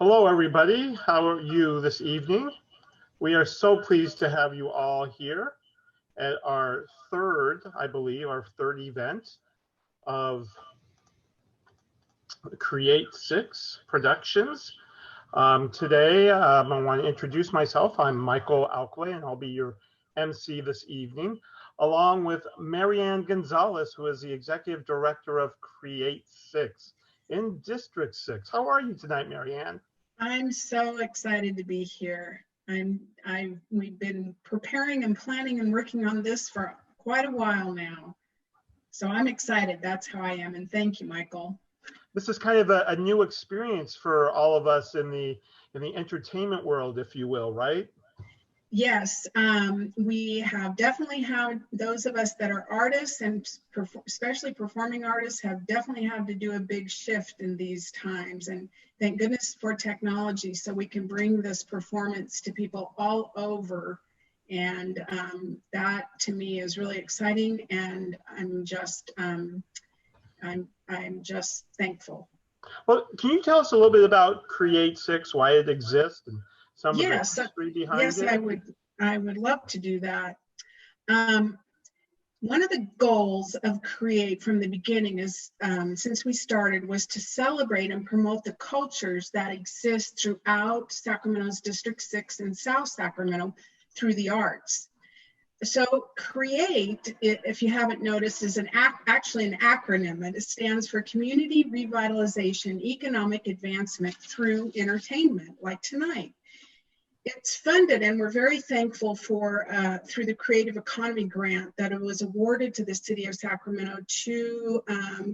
Hello, everybody. How are you this evening? We are so pleased to have you all here at our third event of Create 6 Productions. Today, I want to introduce myself. I'm Michael Alkway, and I'll be your MC this evening, along with Marianne Gonzalez, who is the Executive Director of Create 6 in District 6. How are you tonight, Marianne? I'm so excited to be here. We've been preparing and planning and working on this for quite a while now. So I'm excited. That's how I am. And thank you, Michael. This is kind of a new experience for all of us in the entertainment world, if you will, right? Yes, we have definitely had those of us that are artists and especially performing artists have definitely had to do a big shift in these times. And thank goodness for technology so we can bring this performance to people all over. And that to me is really exciting. And I'm just thankful. Well, can you tell us a little bit about Create 6, why it exists, and some of the history behind it? Yes, I would love to do that. One of the goals of Create from the beginning is, since we started, was to celebrate and promote the cultures that exist throughout Sacramento's District 6 and South Sacramento through the arts. So Create, if you haven't noticed, is actually an acronym, and it stands for Community Revitalization, Economic Advancement through Entertainment, like tonight. It's funded, and we're very thankful for through the Creative Economy Grant that it was awarded to the City of Sacramento to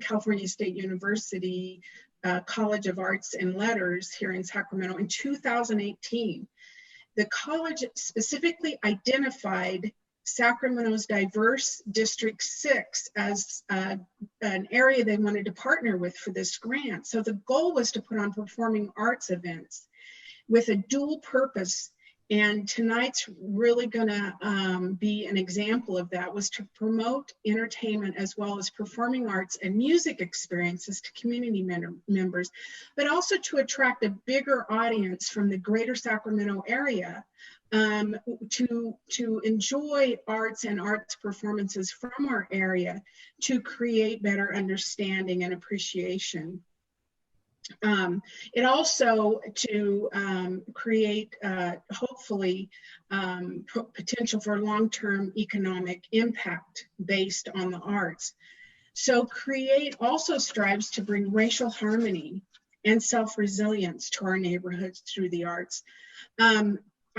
California State University College of Arts and Letters here in Sacramento in 2018. The college specifically identified Sacramento's diverse District 6 as an area they wanted to partner with for this grant. So the goal was to put on performing arts events with a dual purpose, and tonight's really gonna be an example of that, was to promote entertainment as well as performing arts and music experiences to community members, but also to attract a bigger audience from the greater Sacramento area to enjoy arts and arts performances from our area to create better understanding and appreciation. It also to create, hopefully, potential for long-term economic impact based on the arts. So Create also strives to bring racial harmony and self-resilience to our neighborhoods through the arts.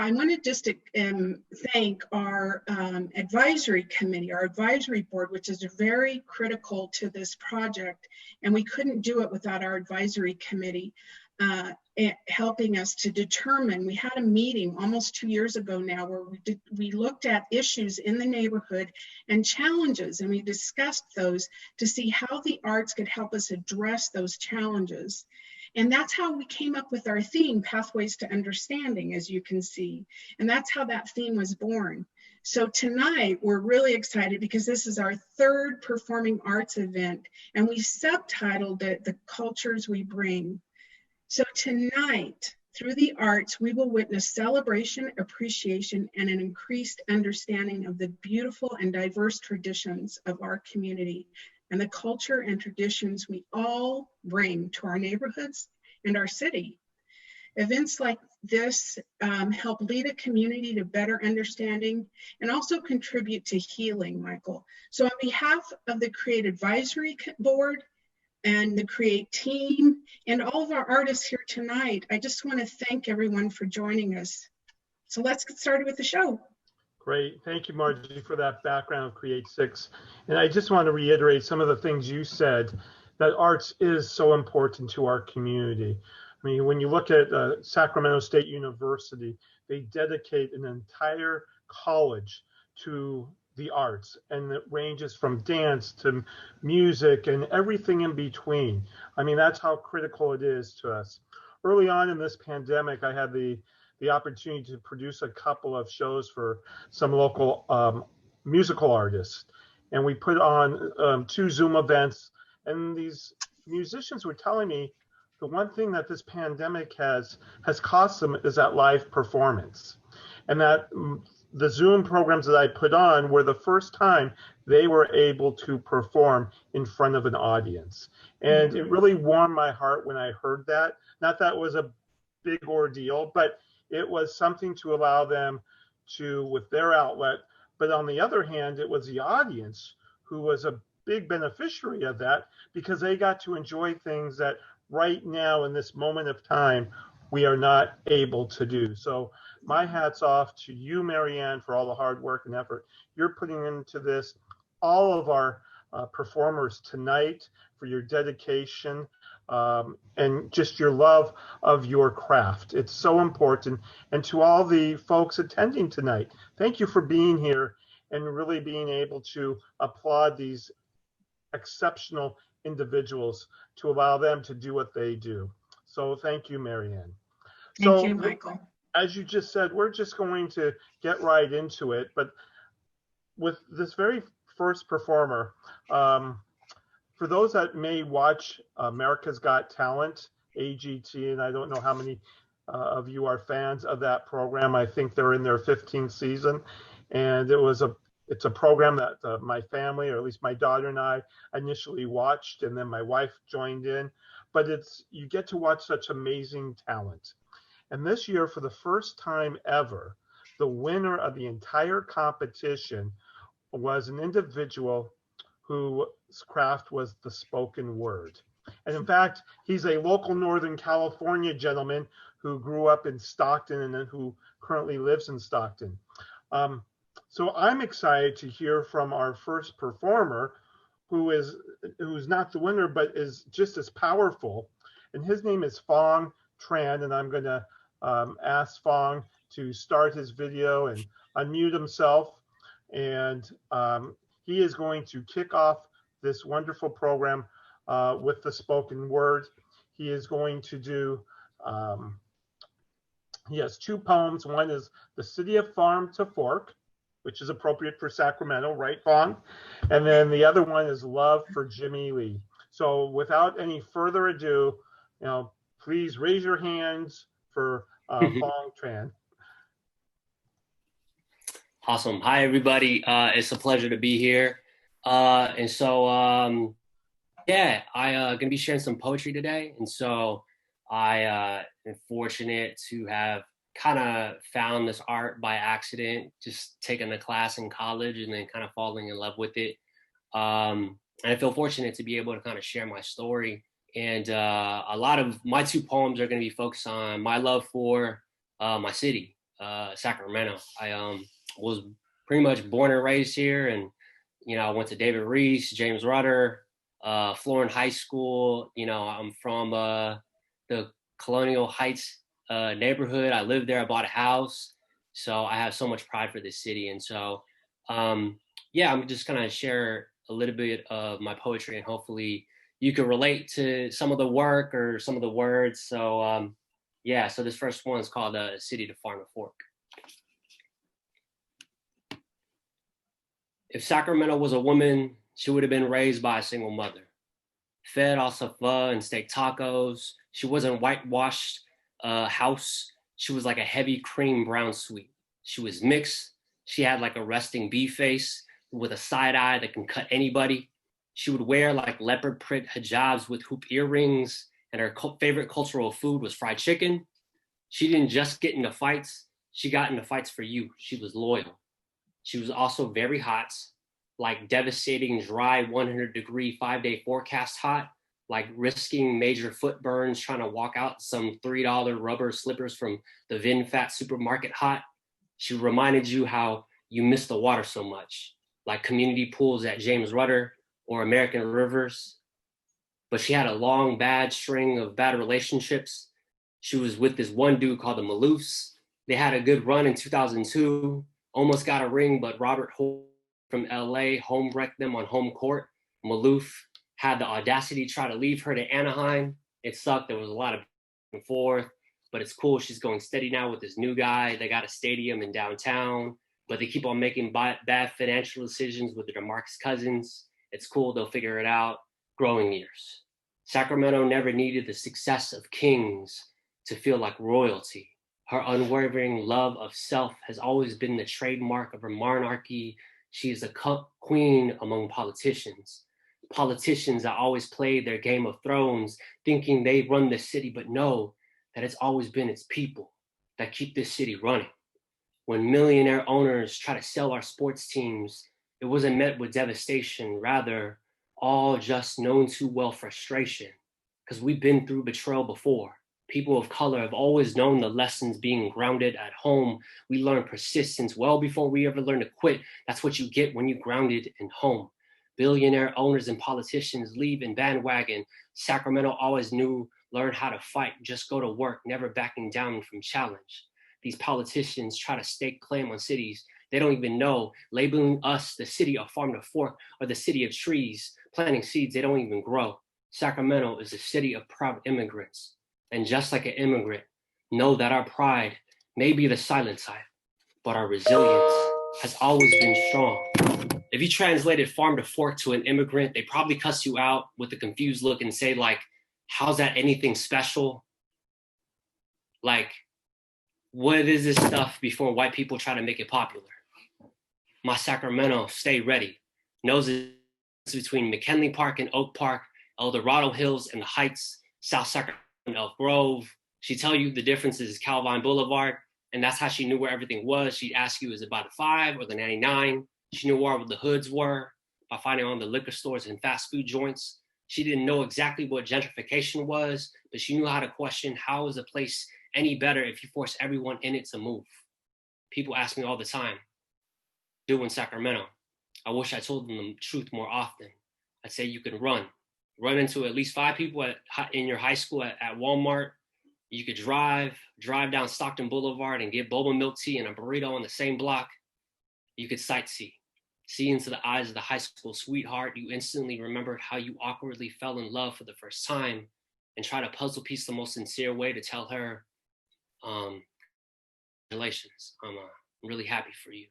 I want to just thank our advisory committee, our advisory board, which is very critical to this project. And we couldn't do it without our advisory committee helping us to determine. We had a meeting almost 2 years ago now where we looked at issues in the neighborhood and challenges, and we discussed those to see how the arts could help us address those challenges. And that's how we came up with our theme, Pathways to Understanding, as you can see. And that's how that theme was born. So tonight, we're really excited because this is our third performing arts event, and we subtitled it, The Cultures We Bring. So tonight, through the arts, we will witness celebration, appreciation, and an increased understanding of the beautiful and diverse traditions of our community and the culture and traditions we all bring to our neighborhoods and our city. Events like this help lead a community to better understanding and also contribute to healing, Michael. So on behalf of the Create Advisory Board and the Create team and all of our artists here tonight, I just want to thank everyone for joining us. So let's get started with the show. Great. Thank you, Margie, for that background of Create 6. And I just want to reiterate some of the things you said, that arts is so important to our community. I mean, when you look at Sacramento State University, they dedicate an entire college to the arts, and it ranges from dance to music and everything in between. I mean, that's how critical it is to us. Early on in this pandemic, I had the opportunity to produce a couple of shows for some local musical artists. And we put on 2 Zoom events, and these musicians were telling me the one thing that this pandemic has cost them is that live performance. And that the Zoom programs that I put on were the first time they were able to perform in front of an audience. And it really warmed my heart when I heard that. Not that it was a big ordeal, but it was something to allow them to, with their outlet. But on the other hand, it was the audience who was a big beneficiary of that, because they got to enjoy things that right now in this moment of time we are not able to do. So my hat's off to you, Marianne, for all the hard work and effort you're putting into this, all of our performers tonight for your dedication, and just your love of your craft. It's so important. And to all the folks attending tonight, thank you for being here and really being able to applaud these exceptional individuals to allow them to do what they do. So thank you, Marianne. Thank you, Michael. As you just said, we're just going to get right into it. But with this very first performer, for those that may watch America's Got Talent, AGT, and I don't know how many of you are fans of that program. I think they're in their 15th season, and it's a program that my family, or at least my daughter and I, initially watched, and then my wife joined in. But you get to watch such amazing talent. And this year, for the first time ever, the winner of the entire competition was an individual whose craft was the spoken word. And in fact, he's a local Northern California gentleman who grew up in Stockton and who currently lives in Stockton. So I'm excited to hear from our first performer, who's not the winner, but is just as powerful. And his name is Fong Tran, and I'm going to ask Fong to start his video and unmute himself. And he is going to kick off this wonderful program with the spoken word. He is going to do, he has two poems. One is The City of Farm to Fork, which is appropriate for Sacramento, right, Fong? And then the other one is Love for Jimmy Lee. So without any further ado, please raise your hands for Fong Tran. Awesome. Hi, everybody. It's a pleasure to be here. I'm going to be sharing some poetry today. And so I am fortunate to have kind of found this art by accident, just taking a class in college and then kind of falling in love with it. And I feel fortunate to be able to kind of share my story. And a lot of my two poems are going to be focused on my love for my city, Sacramento. I was pretty much born and raised here, and I went to David Reese, James Rudder, Florence High School. I'm from the Colonial Heights neighborhood. I lived there. I bought a house, so I have so much pride for this city. And so I'm just gonna share a little bit of my poetry, and hopefully you can relate to some of the work or some of the words. So so this first one is called City to Farm to Fork. If Sacramento was a woman, she would have been raised by a single mother. Fed off of pho and steak tacos. She wasn't whitewashed house. She was like a heavy cream brown sweet. She was mixed. She had like a resting bee face with a side eye that can cut anybody. She would wear like leopard print hijabs with hoop earrings, and her favorite cultural food was fried chicken. She didn't just get into fights. She got into fights for you. She was loyal. She was also very hot, like devastating, dry, 100-degree, 5-day forecast hot, like risking major foot burns trying to walk out some $3 rubber slippers from the VinFast supermarket hot. She reminded you how you miss the water so much, like community pools at James Rudder or American Rivers. But she had a long, bad string of bad relationships. She was with this one dude called the Maloofs. They had a good run in 2002. Almost got a ring, but Robert Holt from LA home wrecked them on home court. Maloof had the audacity to try to leave her to Anaheim. It sucked. There was a lot of back and forth, but it's cool. She's going steady now with this new guy. They got a stadium in downtown, but they keep on making bad financial decisions with their DeMarcus Cousins. It's cool. They'll figure it out. Growing years. Sacramento never needed the success of kings to feel like royalty. Her unwavering love of self has always been the trademark of her monarchy. She is a queen among politicians. Politicians that always played their Game of Thrones, thinking they run the city, but know that it's always been its people that keep this city running. When millionaire owners try to sell our sports teams, it wasn't met with devastation, rather, all just known too well frustration, because we've been through betrayal before. People of color have always known the lessons being grounded at home. We learn persistence well before we ever learn to quit. That's what you get when you grounded in home. Billionaire owners and politicians leave in bandwagon. Sacramento always knew, learn how to fight, just go to work, never backing down from challenge. These politicians try to stake claim on cities they don't even know, labeling us the city of farm to fork or the city of trees, planting seeds they don't even grow. Sacramento is a city of proud immigrants. And just like an immigrant, know that our pride may be the silent type, but our resilience has always been strong. If you translated farm to fork to an immigrant, they probably cuss you out with a confused look and say, like, how's that anything special? Like, what is this stuff before white people try to make it popular? My Sacramento, stay ready. Knows it's between McKinley Park and Oak Park, El Dorado Hills and the Heights, South Sacramento, Elk Grove. She'd tell you the difference is Calvine Boulevard, and that's how she knew where everything was. She'd ask you, is it by the 5 or the 99? She knew where the hoods were by finding all the liquor stores and fast food joints. She didn't know exactly what gentrification was, but she knew how to question, how is a place any better if you force everyone in it to move? People ask me all the time, do in Sacramento. I wish I told them the truth more often. I'd say you can run into at least 5 people in your high school at Walmart. You could drive down Stockton Boulevard and get boba milk tea and a burrito on the same block. You could sightsee, see into the eyes of the high school sweetheart. You instantly remembered how you awkwardly fell in love for the first time and try to puzzle piece the most sincere way to tell her, congratulations, I'm really happy for you.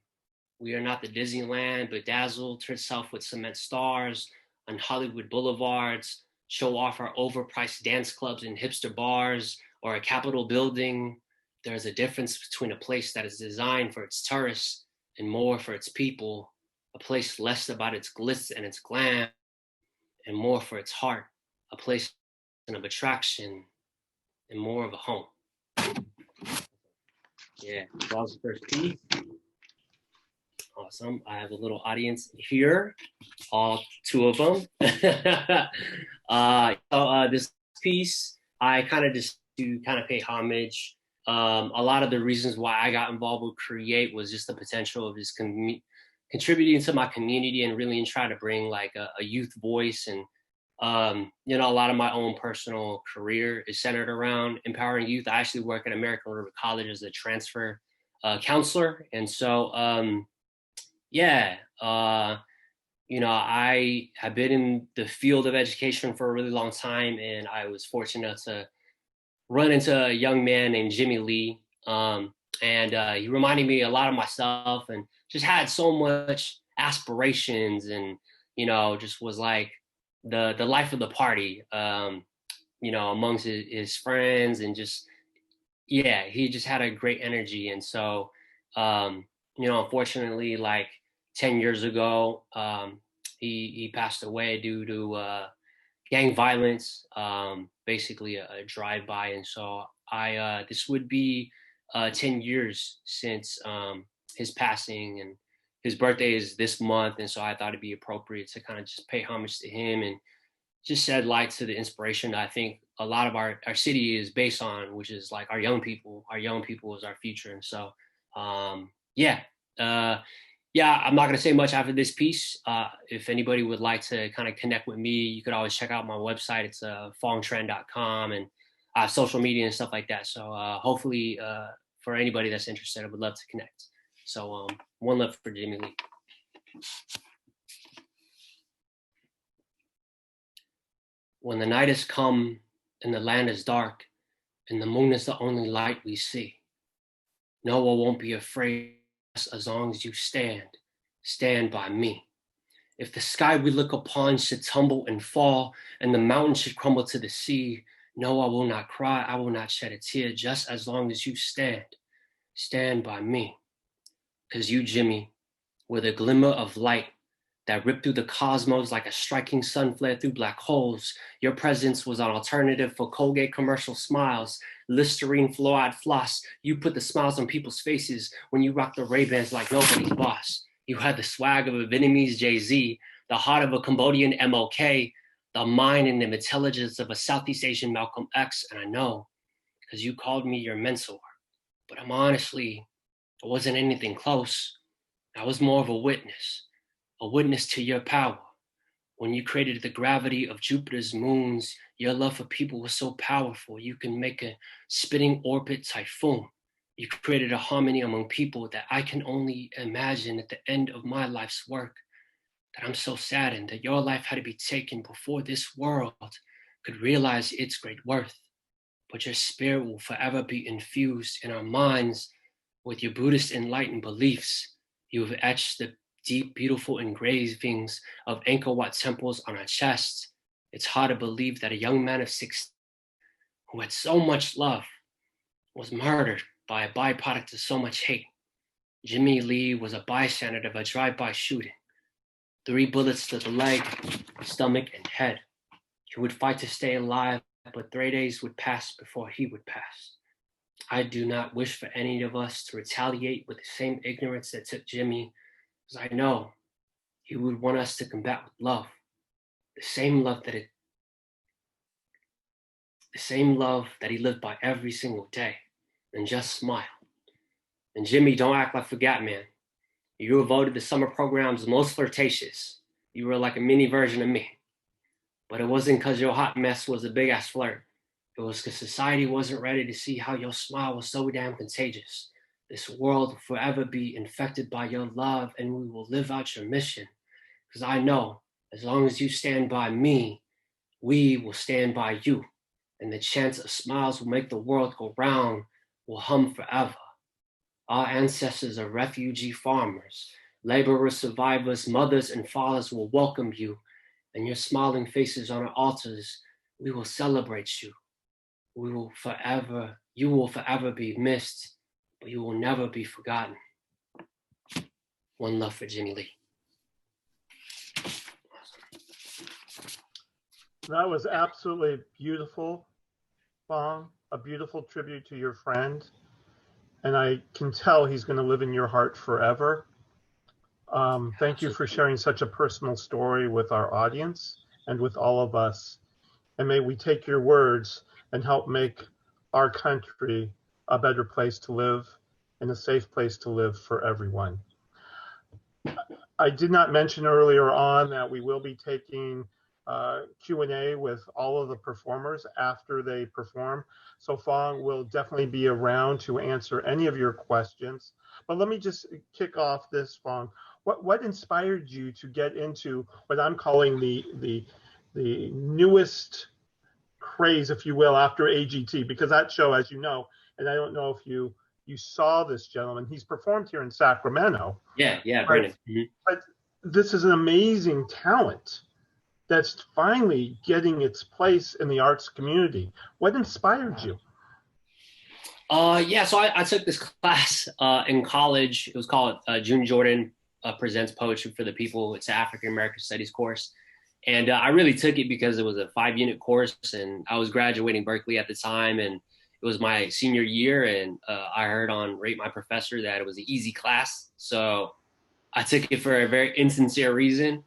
We are not the Disneyland bedazzled herself with cement stars on Hollywood boulevards, show off our overpriced dance clubs and hipster bars, or a Capitol building. There's a difference between a place that is designed for its tourists and more for its people, a place less about its glitz and its glam and more for its heart, a place of attraction and more of a home. Yeah, that was the first piece. Awesome. I have a little audience here, all 2 of them. This piece, I kind of just to kind of pay homage. A lot of the reasons why I got involved with Create was just the potential of just contributing to my community and really try to bring like a youth voice. And, a lot of my own personal career is centered around empowering youth. I actually work at American River College as a transfer counselor. And so, I have been in the field of education for a really long time, and I was fortunate to run into a young man named Jimmy Lee. He reminded me a lot of myself and just had so much aspirations and, just was like the life of the party, amongst his friends and just, he just had a great energy. And so, unfortunately, like 10 years ago, he passed away due to gang violence, basically a drive-by. And so this would be 10 years since his passing, and his birthday is this month. And so I thought it'd be appropriate to kind of just pay homage to him and just shed light to the inspiration that I think a lot of our city is based on, which is like our young people. Our young people is our future. And so, I'm not going to say much after this piece. If anybody would like to kind of connect with me, you could always check out my website. It's fongtrend.com and social media and stuff like that. So hopefully for anybody that's interested, I would love to connect. So one love for Jimmy Lee. When the night has come and the land is dark and the moon is the only light we see, no one won't be afraid as long as you stand by me. If the sky we look upon should tumble and fall, and the mountain should crumble to the sea, no, I will not cry, I will not shed a tear, just as long as you stand by me. 'Cause you, Jimmy, were the glimmer of light that ripped through the cosmos like a striking sun flare through black holes. Your presence was an alternative for Colgate commercial smiles, Listerine fluoride floss. You put the smiles on people's faces when you rocked the Ray-Bans like nobody's boss. You had the swag of a Vietnamese Jay-Z, the heart of a Cambodian MLK, the mind and the intelligence of a Southeast Asian Malcolm X. And I know, because you called me your mentor. But I wasn't anything close. I was more of a witness to your power. When you created the gravity of Jupiter's moons, your love for people was so powerful, you can make a spinning orbit typhoon. You created a harmony among people that I can only imagine at the end of my life's work. That I'm so saddened that your life had to be taken before this world could realize its great worth. But your spirit will forever be infused in our minds with your Buddhist enlightened beliefs. You have etched the deep, beautiful engravings of Angkor Wat temples on our chests. It's hard to believe that a young man of 16 who had so much love was murdered by a byproduct of so much hate. Jimmy Lee was a bystander of a drive-by shooting. 3 bullets to the leg, stomach, and head. He would fight to stay alive, but 3 days would pass before he would pass. I do not wish for any of us to retaliate with the same ignorance that took Jimmy, because I know he would want us to combat with love, the same love that he lived by every single day, and just smile. And Jimmy, don't act like forgot, man. You were voted the summer program's most flirtatious. You were like a mini version of me. But it wasn't because your hot mess was a big ass flirt. It was because society wasn't ready to see how your smile was so damn contagious. This world will forever be infected by your love, and we will live out your mission. Because I know, as long as you stand by me, we will stand by you. And the chance of smiles will make the world go round, will hum forever. Our ancestors are refugee farmers, laborers, survivors, mothers, and fathers will welcome you. And your smiling faces on our altars, we will celebrate you. You will forever be missed, but you will never be forgotten. One love for Jimmy Lee. That was absolutely beautiful, Fong, a beautiful tribute to your friend. And I can tell he's going to live in your heart forever. Thank you for sharing such a personal story with our audience and with all of us. And may we take your words and help make our country a better place to live and a safe place to live for everyone. I did not mention earlier on that we will be taking Q&A with all of the performers after they perform. So Fong will definitely be around to answer any of your questions. But let me just kick off this, Fong. What inspired you to get into what I'm calling the newest craze, if you will, after AGT? Because that show, as you know, and I don't know if you saw this gentleman, he's performed here in Sacramento. Yeah, Brandon. But this is an amazing talent that's finally getting its place in the arts community. What inspired you? So I took this class in college. It was called June Jordan Presents Poetry for the People. It's an African American Studies course. And I really took it because it was a 5-unit course, and I was graduating Berkeley at the time, and it was my senior year, and I heard on Rate My Professor that it was an easy class. So I took it for a very insincere reason.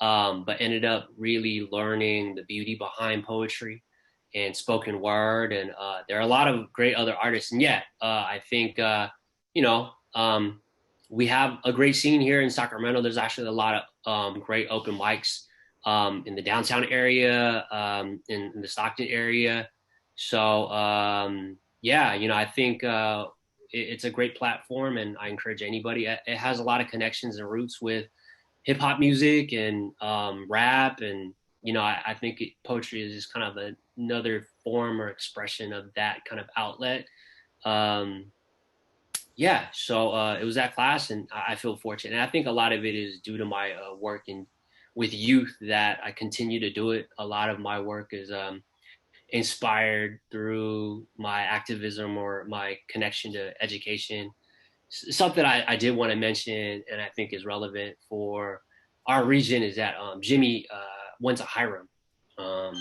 But ended up really learning the beauty behind poetry and spoken word. And there are a lot of great other artists. And I think, we have a great scene here in Sacramento. There's actually a lot of great open mics in the downtown area, in the Stockton area. So, I think it's a great platform, and I encourage anybody. It has a lot of connections and roots with hip hop music and rap, and I think poetry is just kind of another form or expression of that kind of outlet. So it was that class, and I feel fortunate. And I think a lot of it is due to my work in with youth that I continue to do it. A lot of my work is inspired through my activism or my connection to education. Something I did want to mention and I think is relevant for our region is that Jimmy went to Hiram. Um,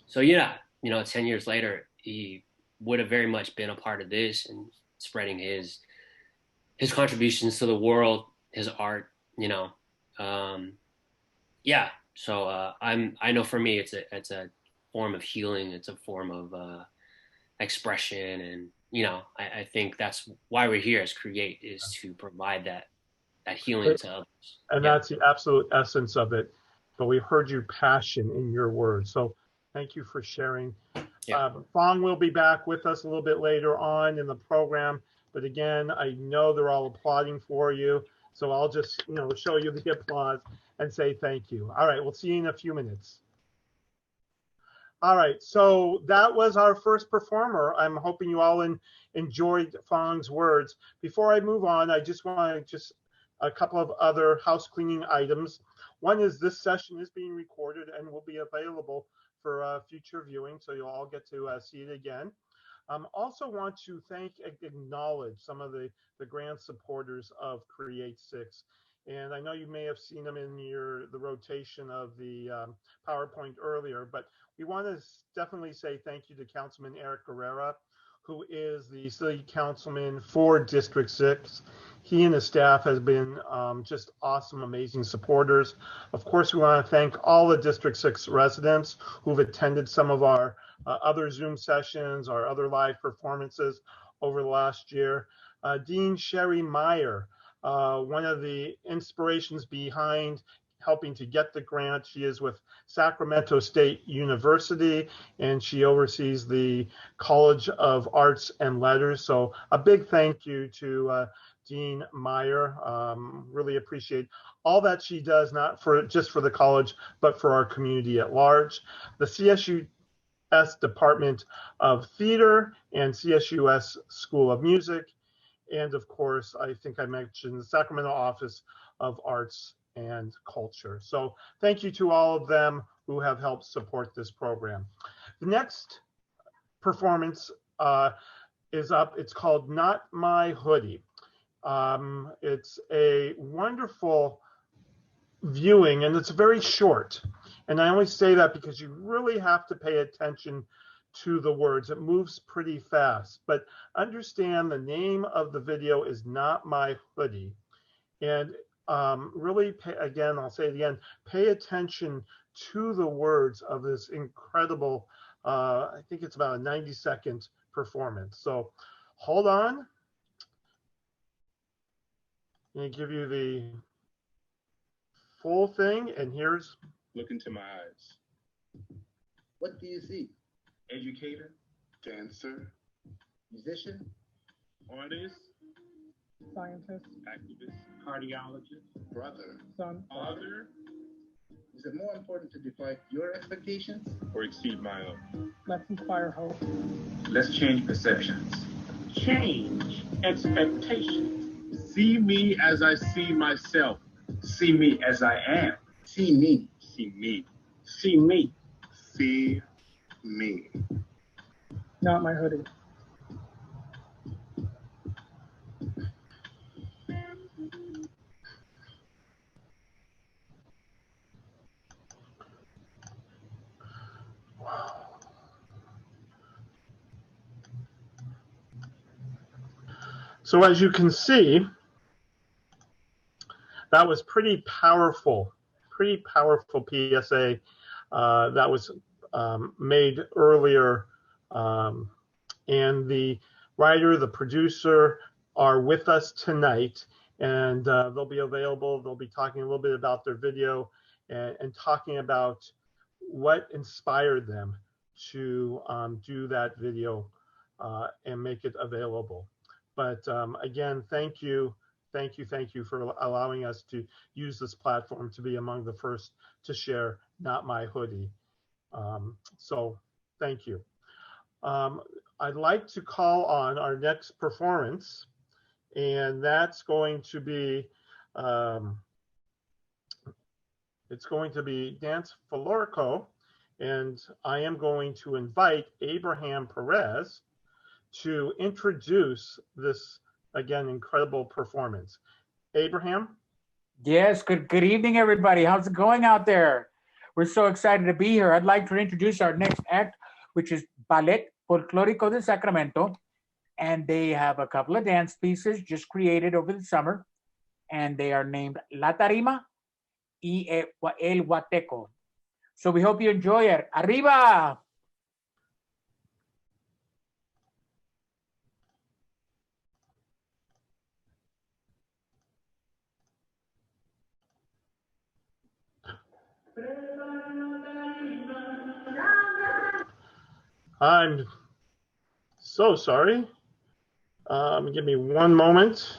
so yeah, 10 years later, he would have very much been a part of this and spreading his contributions to the world, his art, yeah. So I know for me it's a form of healing, it's a form of expression, and I think that's why we're here as Create, is to provide that healing to others. And Yeah. that's the absolute essence of it. But we heard your passion in your words. So thank you for sharing. Yeah. Fong will be back with us a little bit later on in the program. But again, I know they're all applauding for you. So I'll just, show you the applause and say thank you. All right, we'll see you in a few minutes. All right, so that was our first performer. I'm hoping you all enjoyed Fong's words. Before I move on, I just want to a couple of other house cleaning items. One is this session is being recorded and will be available for future viewing, so you'll all get to see it again. Also want to acknowledge some of the grant supporters of Create 6. And I know you may have seen them in the rotation of the PowerPoint earlier, but we want to definitely say thank you to Councilman Eric Guerrera, who is the city councilman for District 6. He and his staff has been just awesome, amazing supporters. Of course, we want to thank all the District 6 residents who've attended some of our other Zoom sessions, our other live performances over the last year. Dean Sherry Meyer, one of the inspirations behind helping to get the grant. She is with Sacramento State University, and she oversees the College of Arts and Letters. So a big thank you to Dean Meyer. Really appreciate all that she does, not just for the college, but for our community at large. The CSUS Department of Theater and CSUS School of Music. And of course, I think I mentioned the Sacramento Office of Arts and Culture. So thank you to all of them who have helped support this program. The next performance is up. It's called Not My Hoodie. It's a wonderful viewing, and it's very short. And I only say that because you really have to pay attention to the words. It moves pretty fast, but understand the name of the video is Not My Hoodie. And really, again, I'll say it again, pay attention to the words of this incredible, I think it's about a 90-second performance. So hold on. Let me give you the full thing, and here's. Look into my eyes. What do you see? Educator, dancer, Musician? artist, Scientist, activist, cardiologist, Brother? son, author, Is it more important to defy your expectations? or exceed my own. let's inspire hope. Let's change perceptions. Change expectations. See me as I see myself. See me as I am. See me. See me. See me. See me. Not my hoodie. So as you can see, that was pretty powerful PSA that was made earlier. And the writer, the producer are with us tonight, and they'll be available. They'll be talking a little bit about their video and talking about what inspired them to do that video and make it available. But again, thank you for allowing us to use this platform to be among the first to share Not My Hoodie. So thank you. I'd like to call on our next performance, and that's going to be It's going to be Dance Folklorico, and I am going to invite Abraham Perez to introduce this, again, incredible performance. Abraham? Yes, good evening, everybody. How's it going out there? We're so excited to be here. I'd like to introduce our next act, which is Ballet Folklorico de Sacramento. And they have a couple of dance pieces just created over the summer. And they are named La Tarima y El Huateco. So we hope you enjoy it. Arriba! I'm so sorry. Give me one moment.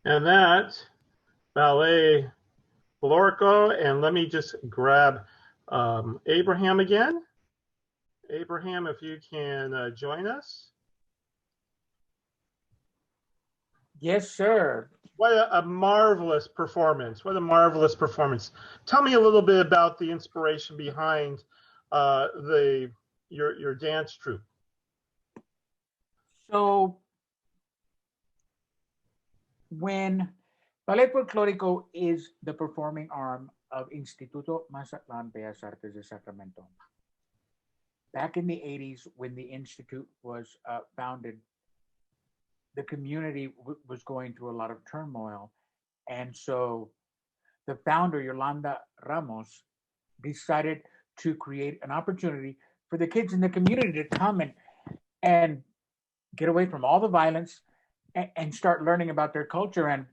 And that ballet Folklorico, and let me just grab Abraham again. Abraham, if you can join us. Yes, sir. What a marvelous performance. What a marvelous performance. Tell me a little bit about the inspiration behind your dance troupe. So when Ballet Folklorico is the performing arm of Instituto Mazatlan Bellas Artes de Sacramento. Back in the 80s, when the Institute was founded, the community was going through a lot of turmoil. And so the founder, Yolanda Ramos, decided to create an opportunity for the kids in the community to come and get away from all the violence and start learning about their culture. And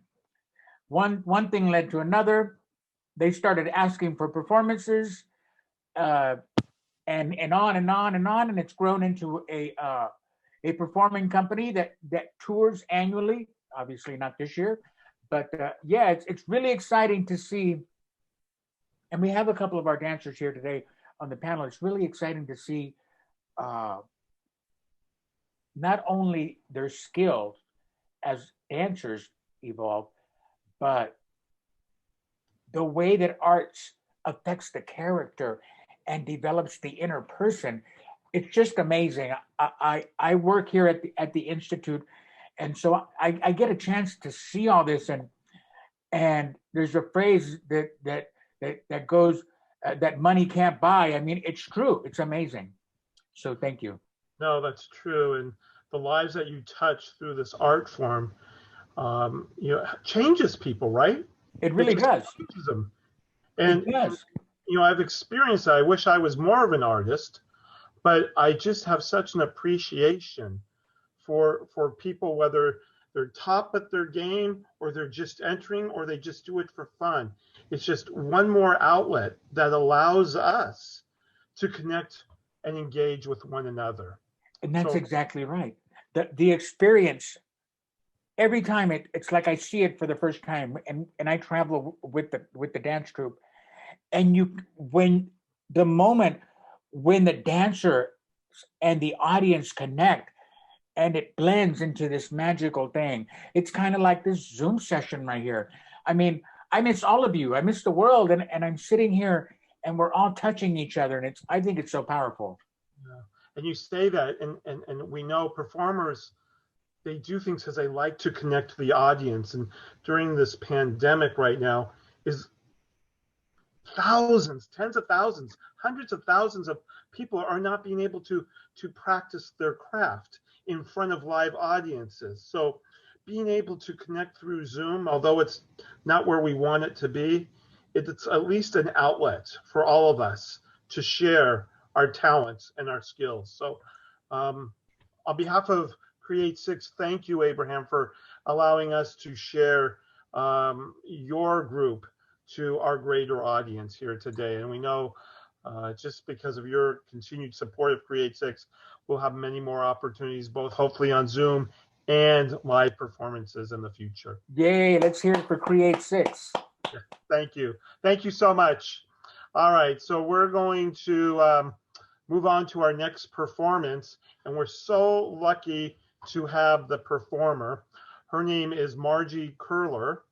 one thing led to another. They started asking for performances, and on and on and on, and it's grown into a performing company that tours annually. Obviously, not this year, but yeah, it's really exciting to see. And we have a couple of our dancers here today on the panel. It's really exciting to see not only their skills as dancers evolve, but the way that arts affects the character and develops the inner person. It's just amazing. I work here at the Institute, and so I get a chance to see all this. And there's a phrase that goes that money can't buy. I mean, it's true. It's amazing. So thank you. No, that's true. And the lives that you touch through this art form, changes people, right? It really does. Changes them. And, it does. I've experienced that. I wish I was more of an artist, but I just have such an appreciation for people, whether they're top at their game or they're just entering or they just do it for fun. It's just one more outlet that allows us to connect and engage with one another. And that's exactly right. The experience, every time it's like I see it for the first time, and I travel with the dance troupe, and when the moment when the dancer and the audience connect and it blends into this magical thing, it's kind of like this Zoom session right here. I mean, I miss all of you. I miss the world, and I'm sitting here and we're all touching each other, and I think it's so powerful. Yeah. And you say that, and we know performers, they do things because they like to connect to the audience. And during this pandemic right now, is thousands, tens of thousands, hundreds of thousands of people are not being able to practice their craft in front of live audiences. So being able to connect through Zoom, although it's not where we want it to be, it's at least an outlet for all of us to share our talents and our skills. So on behalf of Create Six, thank you, Abraham, for allowing us to share your group to our greater audience here today. And we know just because of your continued support of Create Six, we'll have many more opportunities, both hopefully on Zoom and live performances in the future. Yay, let's hear it for Create Six. Thank you. Thank you so much. All right, so we're going to move on to our next performance, and we're so lucky to have the performer. Her name is Margie Curler,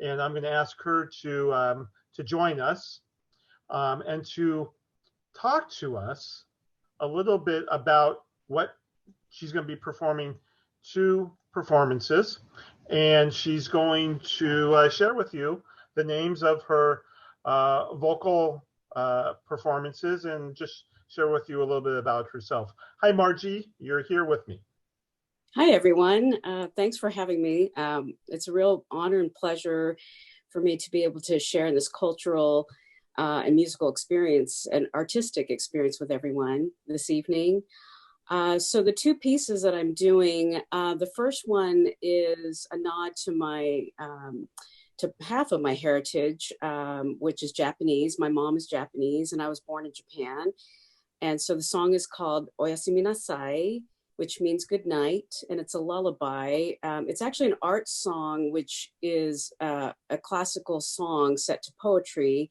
and I'm going to ask her to join us and to talk to us a little bit about what she's going to be performing, 2 performances, and she's going to share with you the names of her vocal performances and just share with you a little bit about herself. Hi, Margie, you're here with me. Hi, everyone. Thanks for having me. It's a real honor and pleasure for me to be able to share this cultural and musical experience and artistic experience with everyone this evening. So the 2 pieces that I'm doing, the first one is a nod to my to half of my heritage, which is Japanese. My mom is Japanese, and I was born in Japan. And so the song is called Oyasumi Nasai, which means good night, and it's a lullaby. It's actually an art song, which is a classical song set to poetry.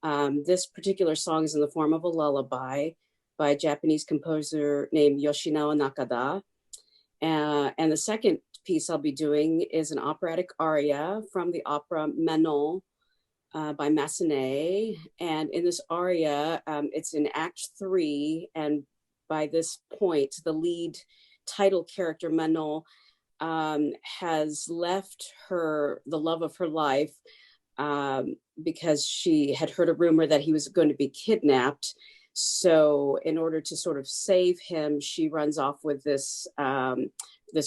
This particular song is in the form of a lullaby by a Japanese composer named Yoshinawa Nakada. And the second piece I'll be doing is an operatic aria from the opera Manon by Massenet. And in this aria, it's in Act 3, and by this point, the lead title character, Manon, has left the love of her life because she had heard a rumor that he was going to be kidnapped. So in order to sort of save him, she runs off with this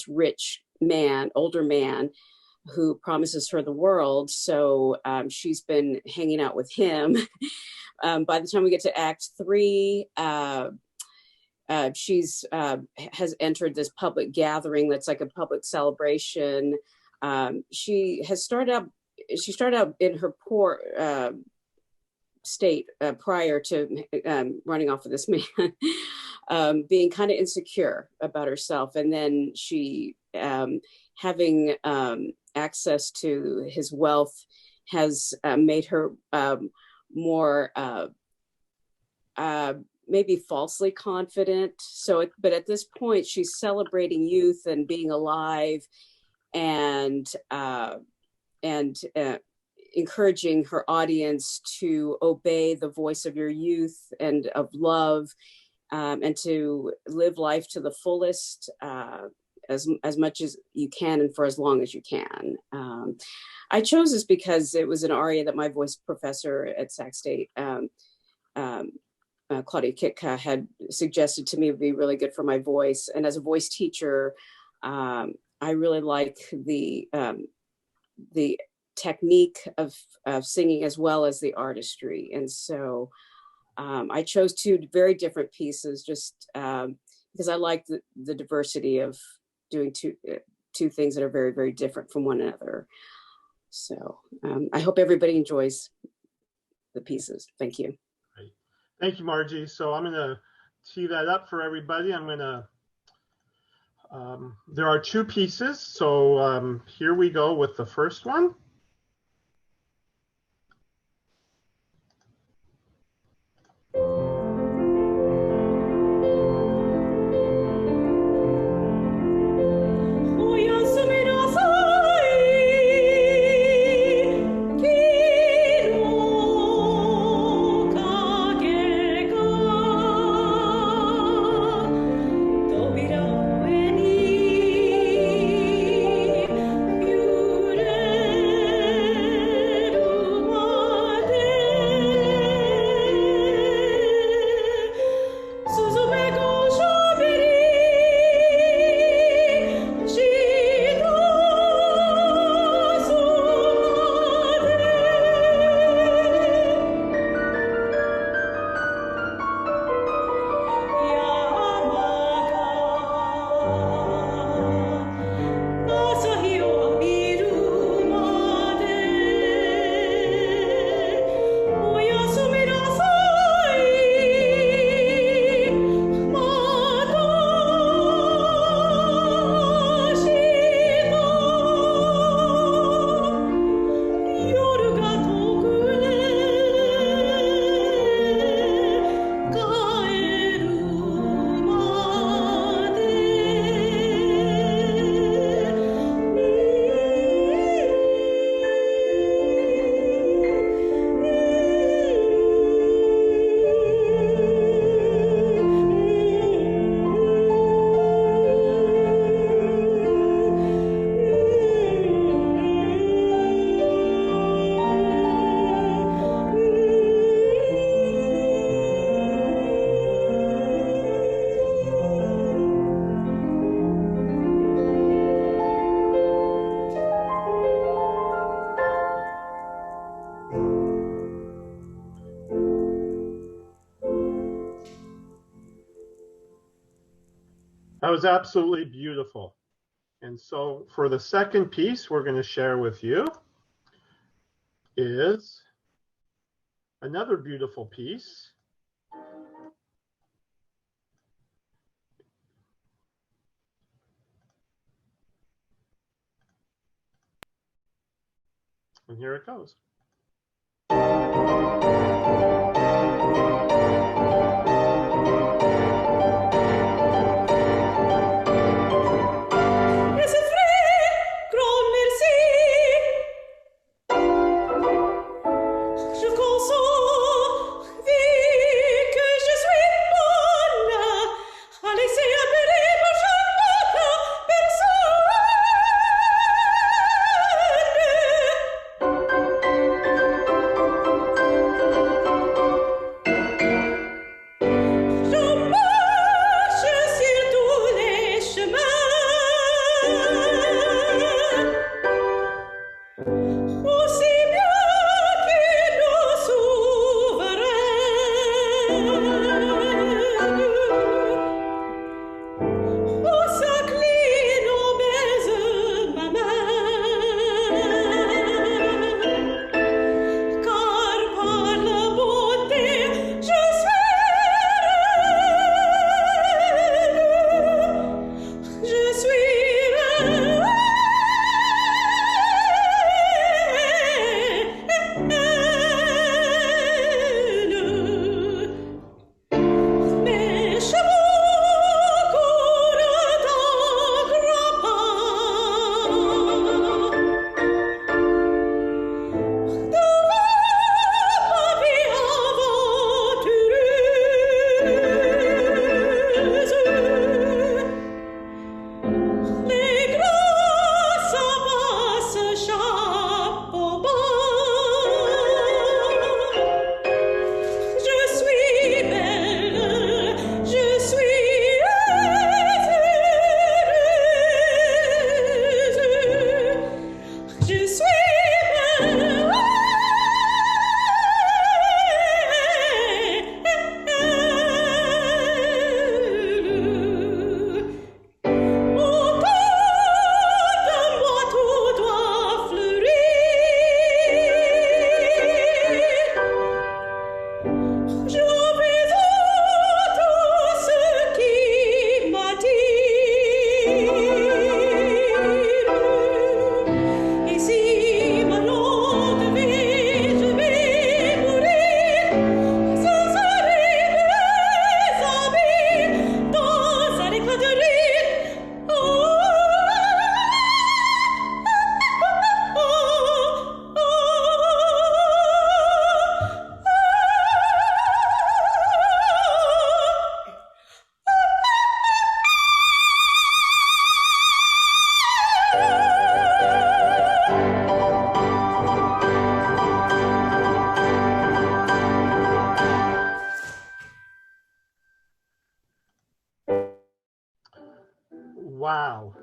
rich man, older man, who promises her the world. So she's been hanging out with him. By the time we get to Act 3, she's has entered this public gathering that's like a public celebration. She started out in her poor state prior to running off with this man, being kind of insecure about herself, and then she having access to his wealth has made her more maybe falsely confident. But at this point, she's celebrating youth and being alive, and encouraging her audience to obey the voice of your youth and of love, and to live life to the fullest as much as you can and for as long as you can. I chose this because it was an aria that my voice professor at Sac State, Claudia Kitka, had suggested to me would be really good for my voice. And as a voice teacher, I really like the technique of singing as well as the artistry. And so I chose two very different pieces just because I like the diversity of doing two things that are very, very different from one another. So I hope everybody enjoys the pieces. Thank you. Great. Thank you, Margie. So I'm going to tee that up for everybody. I'm going to, there are two pieces. So here we go with the first one. That was absolutely beautiful. And so for the second piece we're going to share with you is another beautiful piece. And here it goes. Wow.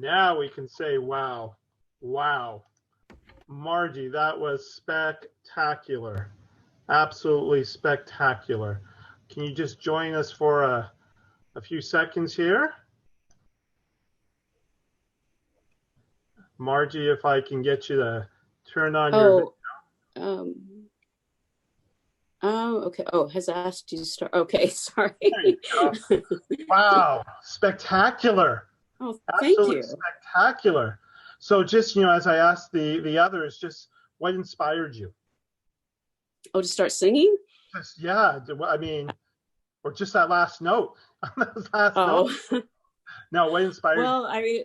Now we can say, wow, wow. Margie, that was spectacular. Absolutely spectacular. Can you just join us for a few seconds here? Margie, if I can get you to turn on your video. Oh, okay. Oh, has asked you to start. Okay, sorry. There you go. Wow, spectacular. Oh, Absolutely thank you. spectacular. So just, as I asked the others, just what inspired you? Oh, to start singing? Just, yeah, I mean, or just that last note. Oh. No, what inspired you? Well, I mean,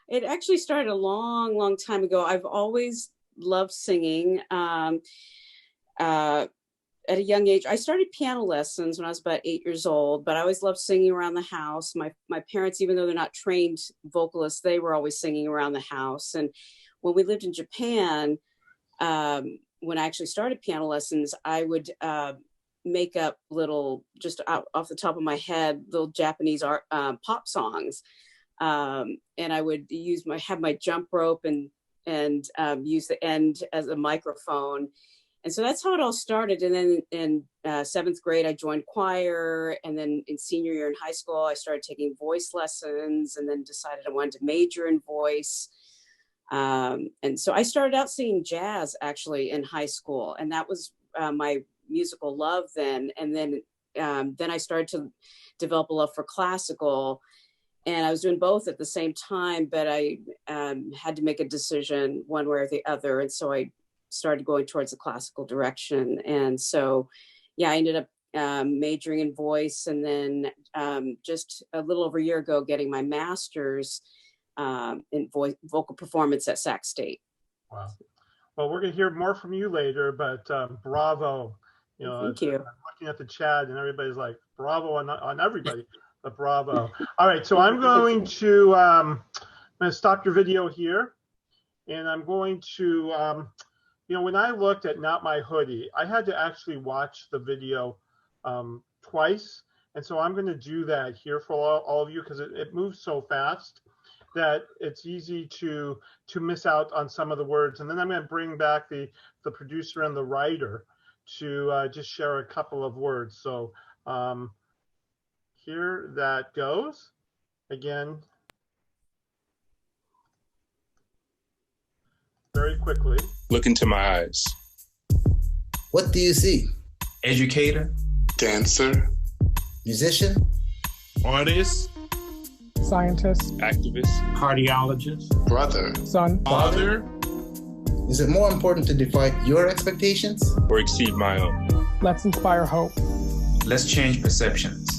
it actually started a long, long time ago. I've always loved singing. At a young age, I started piano lessons when I was about 8 years old, but I always loved singing around the house. My parents, even though they're not trained vocalists, they were always singing around the house. And when we lived in Japan, when I actually started piano lessons, I would make up little, just off the top of my head, little Japanese pop songs. And I would have my jump rope and use the end as a microphone. And so that's how it all started. And then in 7th grade, I joined choir. And then in senior year in high school, I started taking voice lessons and then decided I wanted to major in voice. And so I started out singing jazz actually in high school. And that was my musical love then. And then I started to develop a love for classical. And I was doing both at the same time, but I had to make a decision one way or the other. And so I started going towards the classical direction. And so, yeah, I ended up majoring in voice, and then just a little over a year ago, getting my master's in vocal performance at Sac State. Wow. Well, we're going to hear more from you later, but bravo. Thank you. I'm looking at the chat, and everybody's like, bravo on everybody, but bravo. All right, so I'm going to stop your video here, and I'm going to, when I looked at Not My Hoodie, I had to actually watch the video twice. And so I'm going to do that here for all of you, because it moves so fast that it's easy to miss out on some of the words. And then I'm going to bring back the producer and the writer to just share a couple of words. So here that goes. Again, very quickly. Look into my eyes. What do you see? Educator. Dancer. Musician? Artist. Scientist. Activist. Cardiologist. Brother. Son. Father. Is it more important to defy your expectations? Or exceed my own? Let's inspire hope. Let's change perceptions.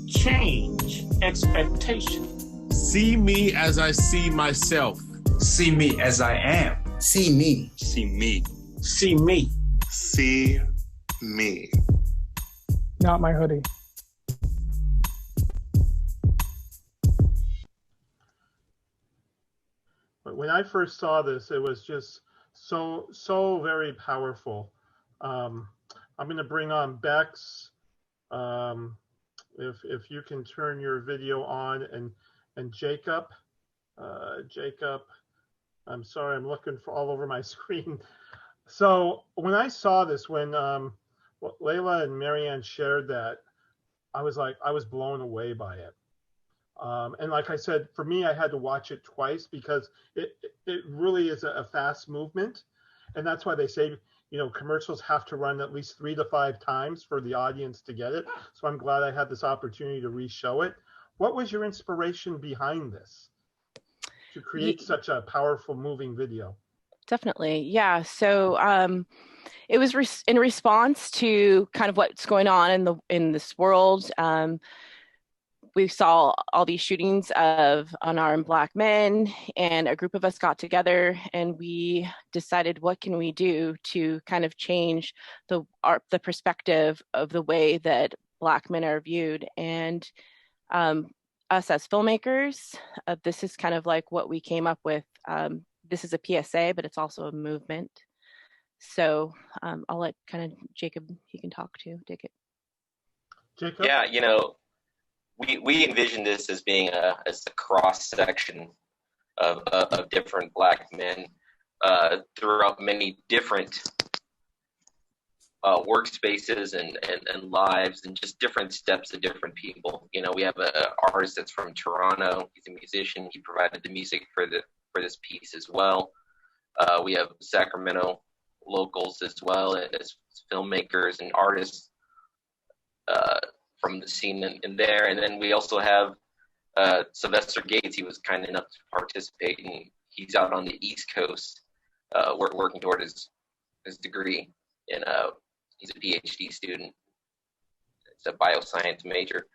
Change expectations. See me as I see myself. See me as I am. See me. See me. See me. See me. Not My Hoodie. When I first saw this, it was just so very powerful. I'm going to bring on Bex. If you can turn your video on, and Jacob. Jacob, I'm sorry, I'm looking for all over my screen. So when I saw this, when Layla and Marianne shared that, I was blown away by it. And like I said, for me, I had to watch it twice because it really is a fast movement. And that's why they say, commercials have to run at least 3 to 5 times for the audience to get it. So I'm glad I had this opportunity to re-show it. What was your inspiration behind this to create such a powerful moving video? Definitely. Yeah. So it was in response to kind of what's going on in this world. We saw all these shootings of unarmed Black men, and a group of us got together and we decided, what can we do to kind of change the perspective of the way that Black men are viewed? And us as filmmakers, this is kind of like what we came up with. This is a PSA, but it's also a movement. So I'll let kind of Jacob, he can talk to Jacob. Jacob? Yeah, we envision this as being a cross section of different Black men throughout many different workspaces and lives, and just different steps of different people. You know, we have an artist that's from Toronto. He's a musician. He provided the music for this piece as well. We have Sacramento locals as well as filmmakers and artists from the scene in there. And then we also have Sylvester Gates. He was kind enough to participate, and he's out on the East Coast working toward his degree. And he's a PhD student. It's a bioscience major.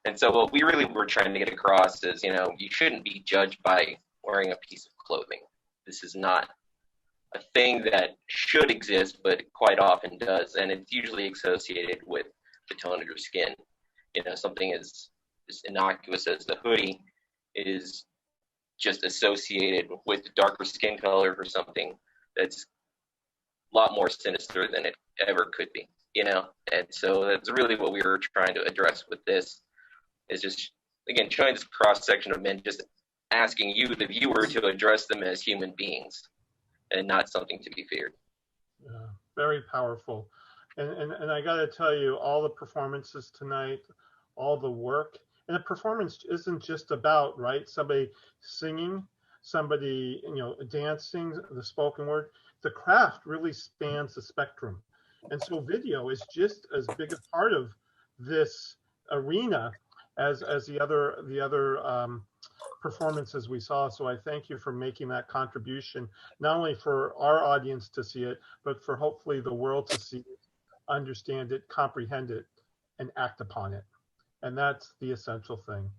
And so what we really were trying to get across is, you know, you shouldn't be judged by wearing a piece of clothing. This is not a thing that should exist, but quite often does. And it's usually associated with the tone of your skin. You know, something as innocuous as the hoodie is just associated with the darker skin color for something that's a lot more sinister than it ever could be, you know? And so that's really what we were trying to address with this, is just, again, showing this cross-section of men, just asking you, the viewer, to address them as human beings and not something to be feared. Yeah, very powerful. And I got to tell you, all the performances tonight, all the work, and a performance isn't just about, right, somebody singing, somebody, you know, dancing, the spoken word. The craft really spans the spectrum. And so video is just as big a part of this arena as the other performances we saw. So I thank you for making that contribution, not only for our audience to see it, but for hopefully the world to see it, understand it, comprehend it, and act upon it. And that's the essential thing.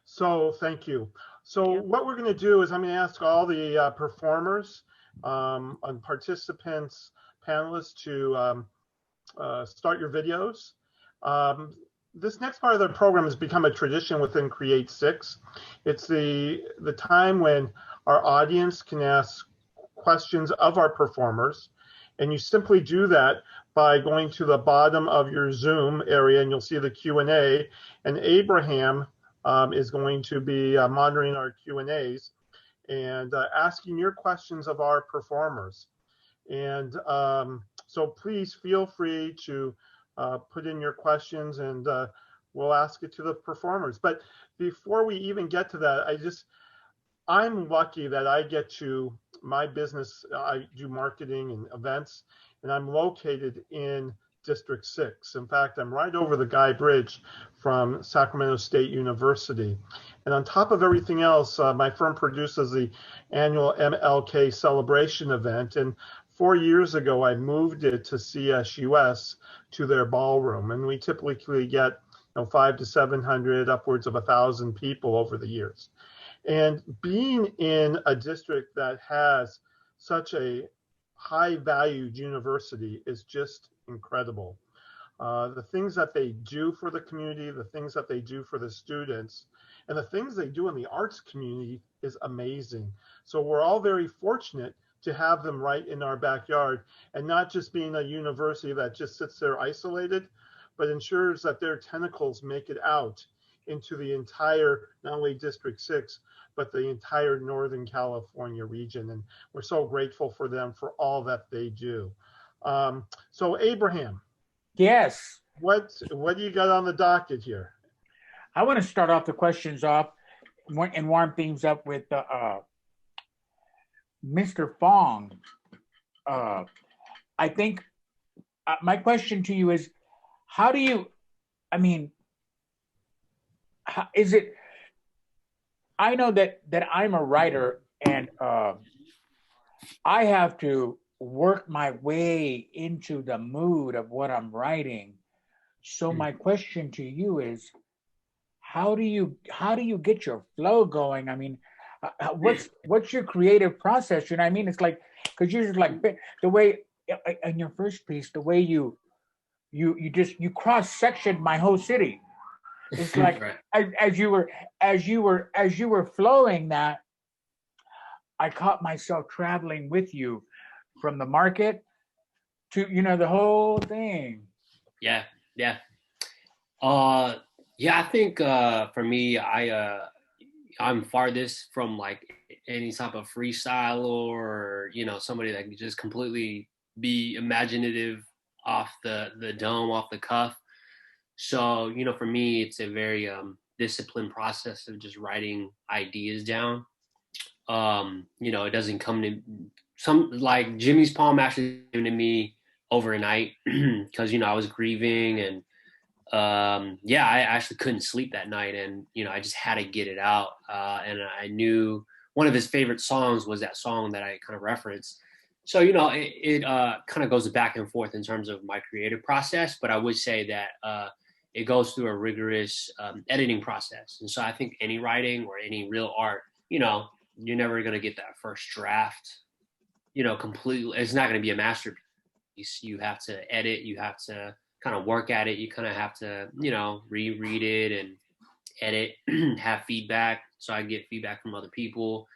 So thank you. So what we're going to do is I'm going to ask all the performers and participants, panelists to start your videos. This next part of the program has become a tradition within Create 6. It's the time when our audience can ask questions of our performers. And you simply do that by going to the bottom of your Zoom area, and you'll see the Q&A. And Abraham is going to be monitoring our Q&As and asking your questions of our performers. And so please feel free to put in your questions, and we'll ask it to the performers. But before we even get to that, I'm lucky that I get to, my business, I do marketing and events, and I'm located in District 6. In fact, I'm right over the Guy Bridge from Sacramento State University. And on top of everything else, my firm produces the annual MLK celebration event. And 4 years ago, I moved it to CSUS, to their ballroom. And we typically get 500 to 700, upwards of 1,000 people over the years. And being in a district that has such a high valued university is just incredible. The things that they do for the community, the things that they do for the students, and the things they do in the arts community is amazing. So we're all very fortunate to have them right in our backyard, and not just being a university that just sits there isolated, but ensures that their tentacles make it out into the entire, not only District 6, but the entire Northern California region. And we're so grateful for them for all that they do. So Abraham. Yes. What do you got on the docket here? I want to start off the questions off and warm things up with Mr. Fong. I think my question to you is, how do you, is it, I know that I'm a writer, and I have to work my way into the mood of what I'm writing. So my question to you is, how do you get your flow going? I mean, what's your creative process? You know what I mean? It's like, because you're just like the way in your first piece, the way you cross-sectioned my whole city. It's like right. as you were flowing that, I caught myself traveling with you from the market to the whole thing. Yeah. I think for me, I'm farthest from like any type of freestyle or, somebody that can just completely be imaginative off the dome, off the cuff. So, for me, it's a very disciplined process of just writing ideas down. It doesn't come to like Jimmy's poem actually came to me overnight because, I was grieving and I actually couldn't sleep that night, and I just had to get it out. And I knew one of his favorite songs was that song that I kind of referenced. So it kind of goes back and forth in terms of my creative process, but I would say that it goes through a rigorous editing process. And so I think any writing or any real art, you're never going to get that first draft, completely. It's not going to be a masterpiece. You have to edit. You have to kind of work at it. You kind of have to, reread it and edit, have feedback. So I get feedback from other people.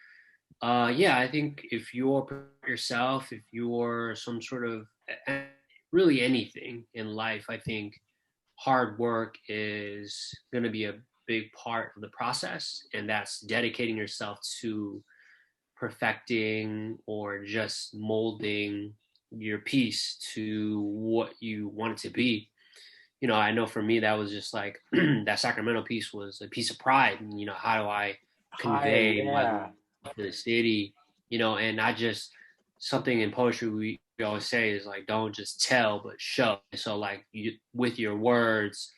I think if you're yourself, if you're some sort of really anything in life, I think hard work is going to be a big part of the process. And that's dedicating yourself to perfecting or just molding your piece to what you want it to be. I know for me that was just like that Sacramento piece was a piece of pride, and how do I convey my love to the city, and not just something in poetry we always say is like, don't just tell but show. So like with your words,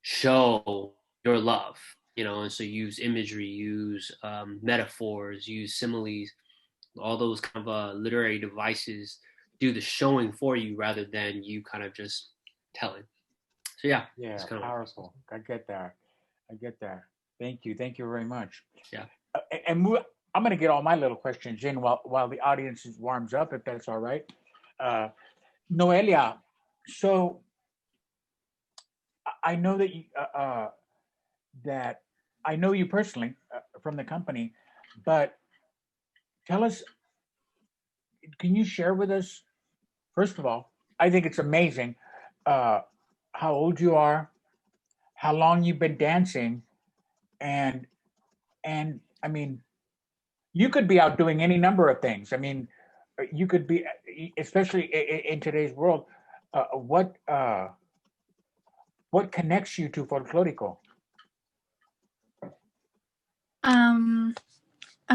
show your love, and so use imagery, use metaphors, use similes, all those kind of literary devices do the showing for you rather than you kind of just telling. So yeah, it's kind powerful. I get that. Thank you very much. Yeah. And I'm going to get all my little questions in while the audience warms up, if that's all right. Noelia, so I know that I know you personally from the company, but tell us, can you share with us, first of all, I think it's amazing how old you are, how long you've been dancing, and I mean, you could be out doing any number of things. I mean, you could be, especially in today's world, what connects you to Folklorico? I'm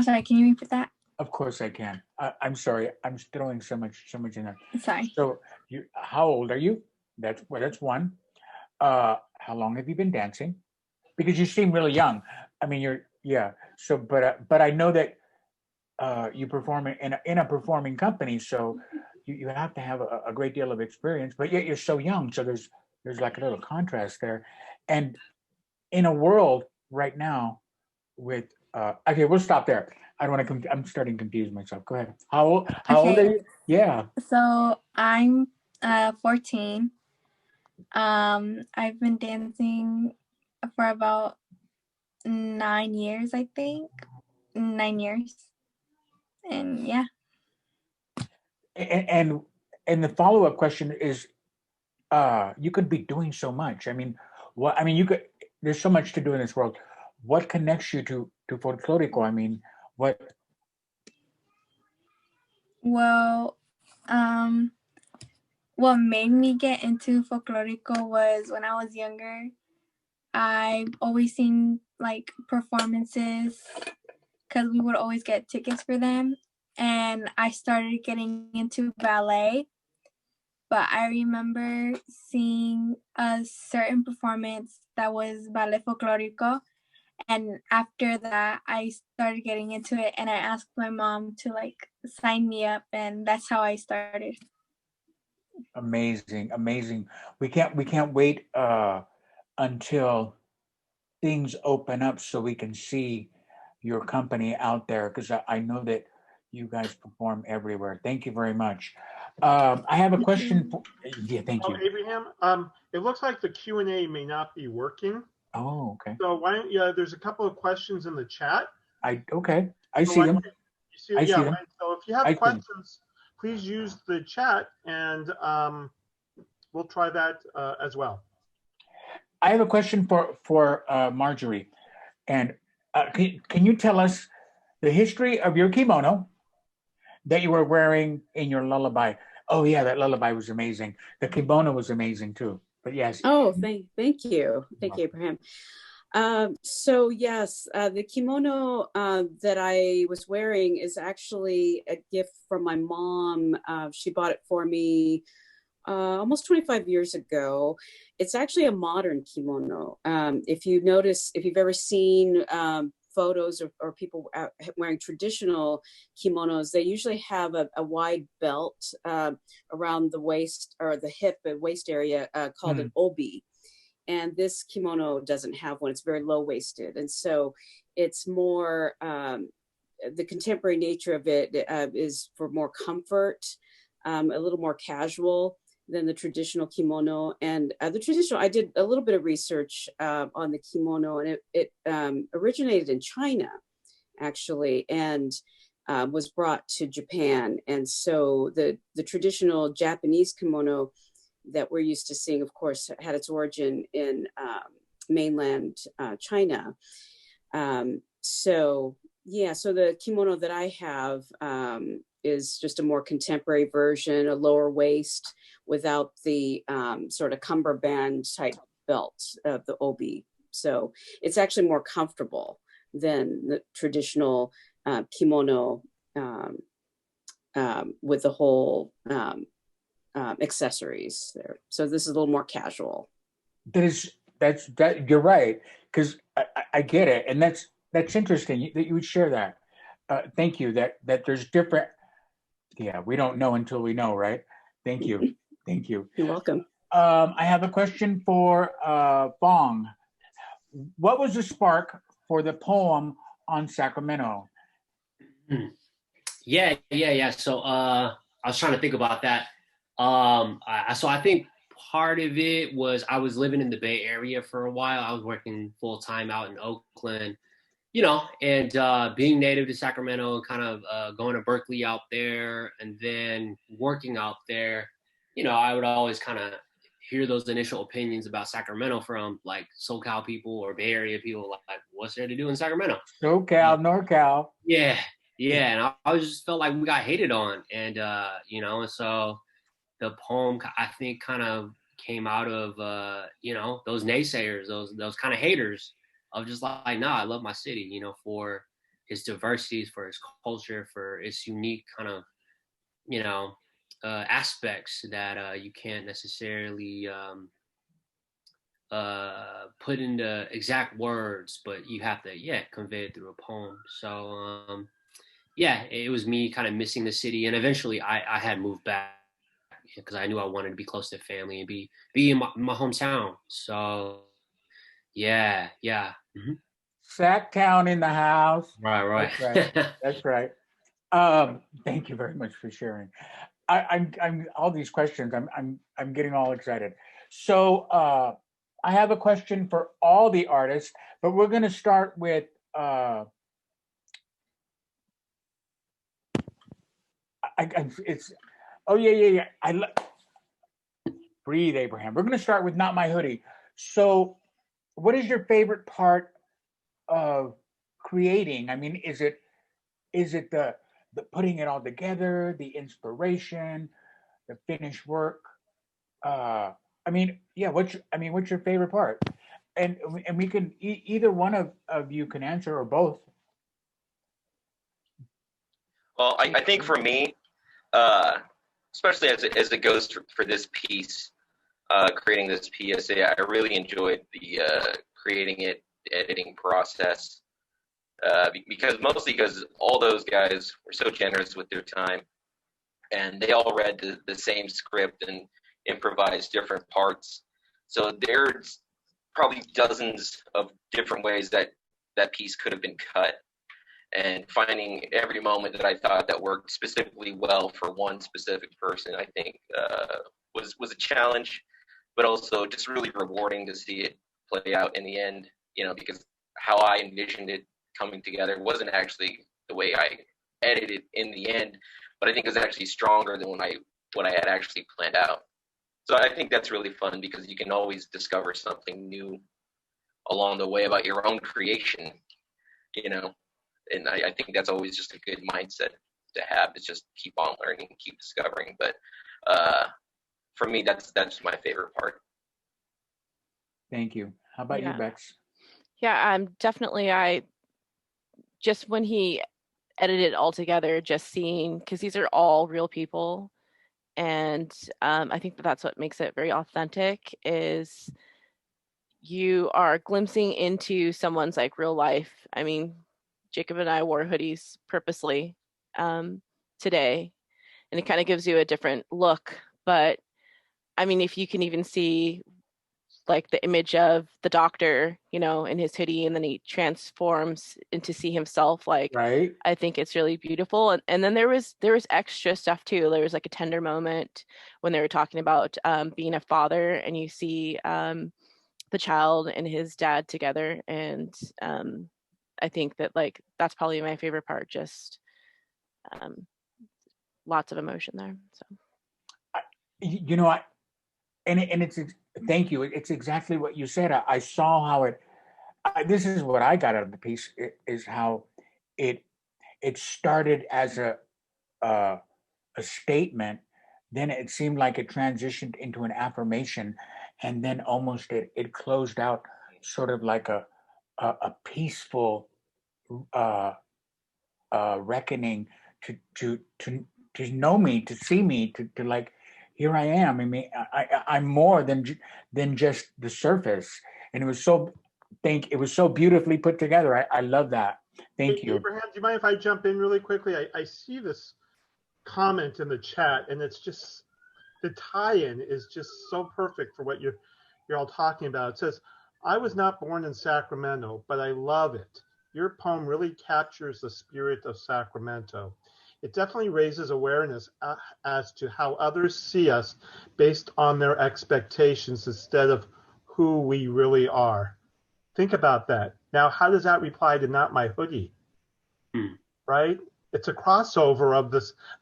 sorry, can you repeat that? Of course I can. I'm sorry, I'm throwing so much in there. Sorry. So, how old are you? That's one. How long have you been dancing? Because you seem really young. I mean, So, but I know that you perform in a performing company, so you have to have a great deal of experience. But yet you're so young, so there's like a little contrast there. And in a world right now with okay, we'll stop there. I don't want to. I'm starting to confuse myself. Go ahead. How old are you? Yeah. So I'm 14. I've been dancing for about 9 years, I think. 9 years. And yeah. And the follow-up question is, you could be doing so much. I mean, you could. There's so much to do in this world. What connects you to Folklorico? I mean, what? Well, what made me get into Folklorico was when I was younger. I've always seen like performances because we would always get tickets for them. And I started getting into ballet. But I remember seeing a certain performance that was Ballet Folklorico. And after that, I started getting into it, and I asked my mom to like sign me up, and that's how I started. Amazing. We can't wait until things open up so we can see your company out there, because I know that you guys perform everywhere. Thank you very much. I have a question. Thank you. Abraham, it looks like the Q&A may not be working. Oh, okay. So why don't you? There's a couple of questions in the chat. I see them. So if you have questions, please use the chat, and we'll try that as well. I have a question for Marjorie, and Can you tell us the history of your kimono that you were wearing in your lullaby? Oh yeah, that lullaby was amazing. The kimono was amazing too. But yes. Oh, thank you, Abraham. So yes, the kimono that I was wearing is actually a gift from my mom. She bought it for me almost 25 years ago. It's actually a modern kimono. If you've ever seen photos or people wearing traditional kimonos, they usually have a wide belt around the waist or the hip and waist area called an obi. And this kimono doesn't have one. It's very low-waisted. And so it's more, the contemporary nature of it is for more comfort, a little more casual than the traditional kimono. And the traditional, I did a little bit of research on the kimono, and it originated in China, actually, and was brought to Japan. And so the traditional Japanese kimono that we're used to seeing, of course, had its origin in mainland China. So the kimono that I have is just a more contemporary version, a lower waist without the sort of cummerbund type belt of the obi. So it's actually more comfortable than the traditional kimono with the whole accessories there. So this is a little more casual. That you're right, because I get it, and that's interesting that you would share that. Thank you. That there's different. Yeah, we don't know until we know, right? Thank you. Thank you. You're welcome. I have a question for Bong. What was the spark for the poem on Sacramento? Yeah. So I was trying to think about that. So I think part of it was I was living in the Bay Area for a while. I was working full time out in Oakland, and being native to Sacramento, kind of going to Berkeley out there, and then working out there. I would always kind of hear those initial opinions about Sacramento from like SoCal people or Bay Area people, like, what's there to do in Sacramento? SoCal, NorCal. Yeah, and I just felt like we got hated on, and and so the poem, I think, kind of came out of those naysayers, those kind of haters of just like, nah, I love my city, for its diversities, for its culture, for its unique kind of aspects that you can't necessarily put into exact words, but you have to convey it through a poem. So it was me kind of missing the city, and eventually I had moved back because I knew I wanted to be close to family and be in my hometown. So yeah. Mm-hmm. Sacktown in the house. Right. That's right. Thank you very much for sharing. I'm all these questions. I'm getting all excited. So I have a question for all the artists, but we're going to start with. Breathe, Abraham. We're going to start with Not My Hoodie. So, what is your favorite part of creating? I mean, is it the putting it all together, the inspiration, the finished work? What's your favorite part? And we can either one of you can answer, or both. Well, I think for me, especially as it goes for this piece, creating this PSA, I really enjoyed the creating it, the editing process, because all those guys were so generous with their time, and they all read the same script and improvised different parts. So there's probably dozens of different ways that piece could have been cut. And finding every moment that I thought that worked specifically well for one specific person, I think was a challenge, but also just really rewarding to see it play out in the end, because how I envisioned it coming together wasn't actually the way I edited in the end, but I think it was actually stronger than what I had actually planned out. So I think that's really fun because you can always discover something new along the way about your own creation. you know, and I think that's always just a good mindset to have, is just keep on learning, keep discovering. But for me, that's my favorite part. Thank you. How about you, Yeah. Bex? Yeah, definitely. Just when he edited it all together, just seeing, because these are all real people, and I think that's what makes it very authentic, is you are glimpsing into someone's like real life. I mean, Jacob and I wore hoodies purposely today, and it kind of gives you a different look. But I mean, if you can even see like the image of the doctor, you know, in his hoodie, and then he transforms into see himself, like, right. I think it's really beautiful. And then there was extra stuff too. There was like a tender moment when they were talking about being a father, and you see the child and his dad together. And I think that like that's probably my favorite part. Just lots of emotion there. So You know, and it's thank you. It's exactly what you said. I saw how this is what I got out of the piece, is how it started as a statement, then it seemed like it transitioned into an affirmation, and then almost it closed out sort of like a peaceful reckoning to know me, to see me, to like, here I am. I mean, I'm more than just the surface, and it was so beautifully put together. I love that. Thank you. Abraham, do you mind if I jump in really quickly? I see this comment in the chat, and it's just, the tie-in is just so perfect for what you're all talking about. It says, I was not born in Sacramento, but I love it. Your poem really captures the spirit of Sacramento. It definitely raises awareness as to how others see us based on their expectations instead of who we really are. Think about that. Now, how does that reply to Not My Hoodie? Right? It's a crossover of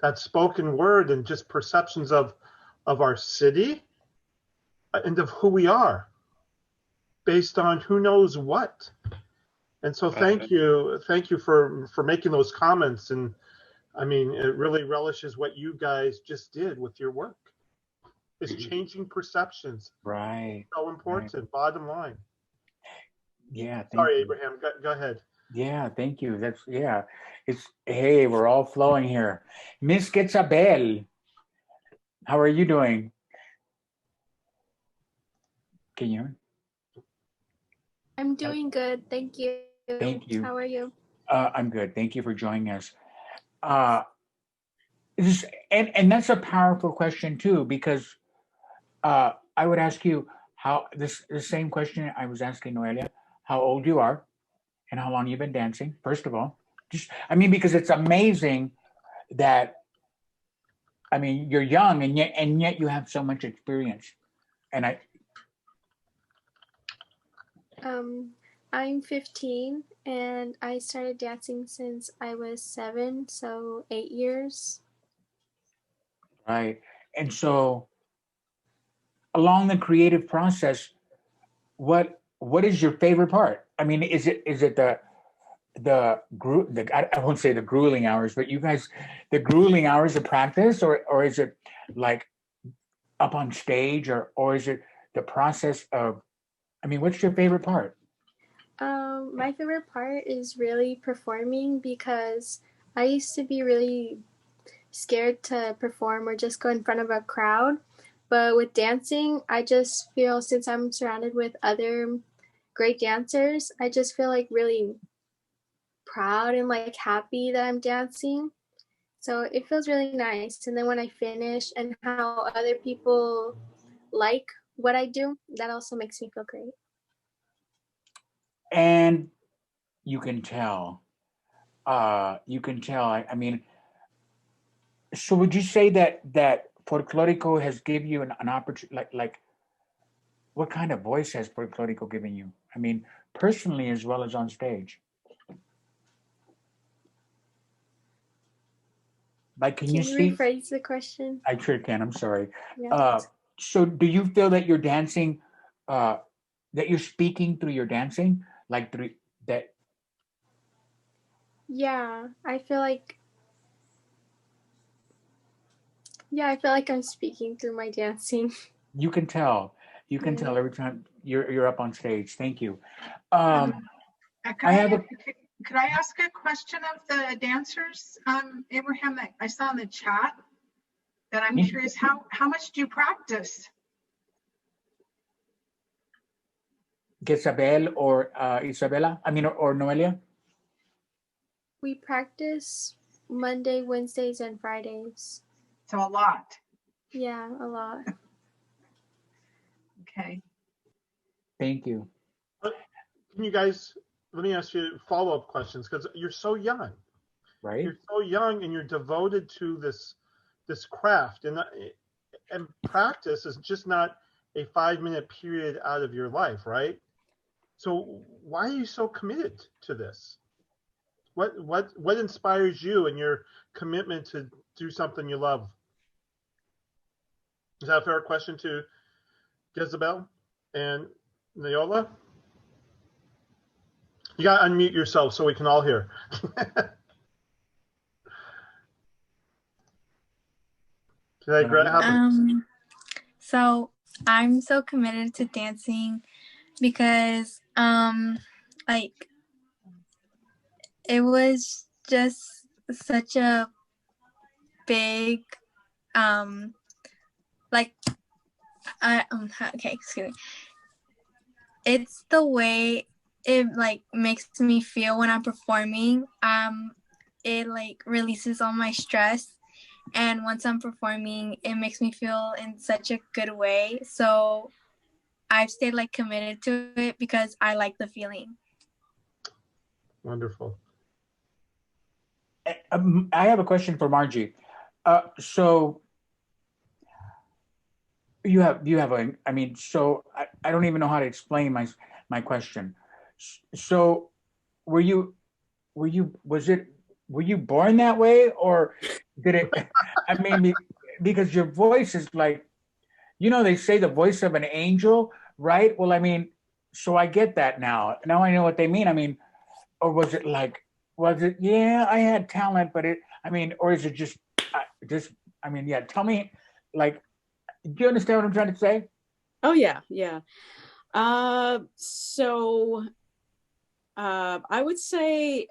that spoken word and just perceptions of our city and of who we are based on who knows what. And so thank you for making those comments. And I mean, it really relishes what you guys just did with your work. It's changing perceptions. Right. So important. Right. Bottom line. Yeah. Sorry, Abraham. Go ahead. Yeah, thank you. It's, hey, we're all flowing here. Miss Quetzabel, how are you doing? Can you hear me? I'm doing good. Thank you. Thank you. How are you? I'm good. Thank you for joining us. And that's a powerful question too, because I would ask you the same question I was asking Noelia, how old you are and how long you've been dancing, first of all. Because it's amazing that, you're young and yet you have so much experience. And I'm 15 and I started dancing since I was 7, so 8 years. Right. And so along the creative process, what is your favorite part? Is it I won't say the grueling hours, but you guys, the grueling hours of practice, or is it like up on stage, or is it the process of, what's your favorite part? My favorite part is really performing, because I used to be really scared to perform or just go in front of a crowd. But with dancing, I just feel, since I'm surrounded with other great dancers, I just feel like really proud and like happy that I'm dancing. So it feels really nice. And then when I finish and how other people like what I do, that also makes me feel great. And you can tell. So would you say that Folklorico has given you an opportunity, like what kind of voice has Folklorico given you? Personally as well as on stage. Like, can you speak? Rephrase the question? I sure can. I'm sorry. Yeah. So do you feel that you're dancing, that you're speaking through your dancing, like through that? Yeah, I feel like I'm speaking through my dancing. You can tell. You can tell every time you're up on stage. Thank you. I have a Could I ask a question of the dancers, Abraham, that I saw in the chat? That I'm curious, how much do you practice? Isabel or Isabella, or Noelia? We practice Monday, Wednesdays, and Fridays. So a lot. Yeah, a lot. Okay. Thank you. Can you guys, let me ask you follow-up questions, because you're so young. Right. You're so young and you're devoted to this craft, and practice is just not a 5-minute period out of your life, right? So why are you so committed to this? What inspires you and your commitment to do something you love? Is that a fair question to Jezebel and Neola? You got to unmute yourself so we can all hear. So I'm so committed to dancing because like it was just such a big like okay, excuse me. It's the way it like makes me feel when I'm performing. It like releases all my stress, and once I'm performing, it makes me feel in such a good way. So I've stayed like committed to it because I like the feeling. Wonderful. I have a question for Margie. So you have so I don't even know how to explain my question. So were you born that way, or did it because your voice is like, they say the voice of an angel, right? Well, so I get that now. Now I know what they mean. Or was it yeah, I had talent, but or is it just tell me, do you understand what I'm trying to say? Oh yeah. I would say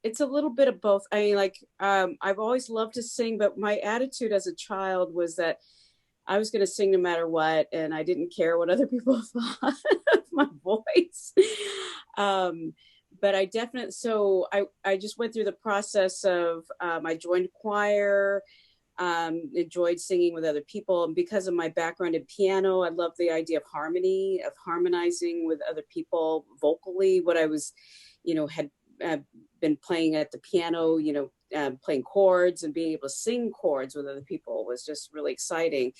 it's a little bit of both. I've always loved to sing, but my attitude as a child was that I was going to sing no matter what, and I didn't care what other people thought of my voice. But I definitely, I just went through the process of, I joined choir, enjoyed singing with other people. And because of my background in piano, I love the idea of harmony, of harmonizing with other people vocally. What I was, had been playing at the piano, playing chords and being able to sing chords with other people was just really exciting.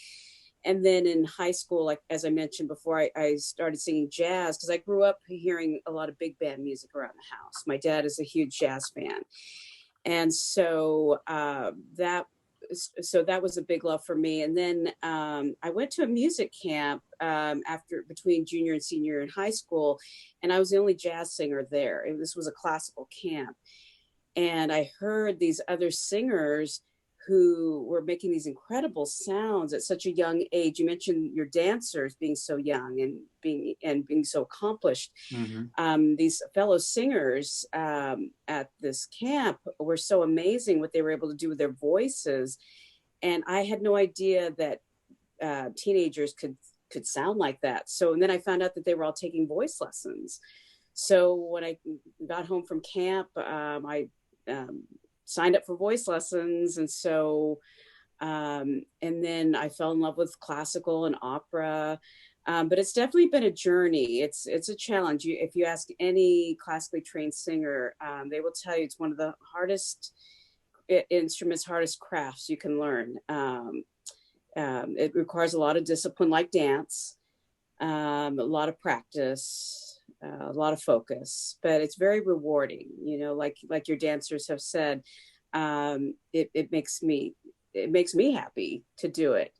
And then in high school, like as I mentioned before, I started singing jazz because I grew up hearing a lot of big band music around the house. My dad is a huge jazz fan. And so that was a big love for me. And then I went to a music camp between junior and senior in high school, and I was the only jazz singer there. This was a classical camp. And I heard these other singers who were making these incredible sounds at such a young age. You mentioned your dancers being so young and being so accomplished. Mm-hmm. These fellow singers at this camp were so amazing what they were able to do with their voices. And I had no idea that teenagers could sound like that. So, and then I found out that they were all taking voice lessons. So when I got home from camp, I signed up for voice lessons. And so, and then I fell in love with classical and opera. But it's definitely been a journey. It's a challenge. If you ask any classically trained singer, they will tell you it's one of the hardest instruments, hardest crafts you can learn. It requires a lot of discipline, like dance, a lot of practice, a lot of focus, but it's very rewarding. Like your dancers have said, it makes me happy to do it.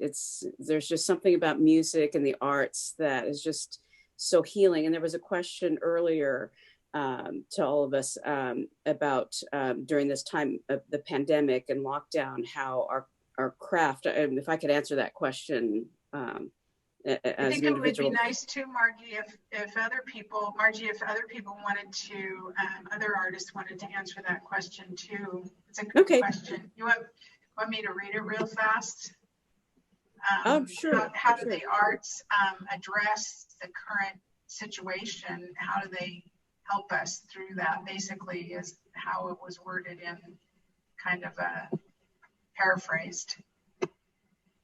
There's just something about music and the arts that is just so healing. And there was a question earlier to all of us about during this time of the pandemic and lockdown, how our craft, and if I could answer that question as I think an it would be individual. nice too, Margie, if other people, wanted to, other artists wanted to answer that question too. It's a good question. You want me to read it real fast? Sure. How do the arts address the current situation? How do they help us through that? Basically, is how it was worded in kind of paraphrased.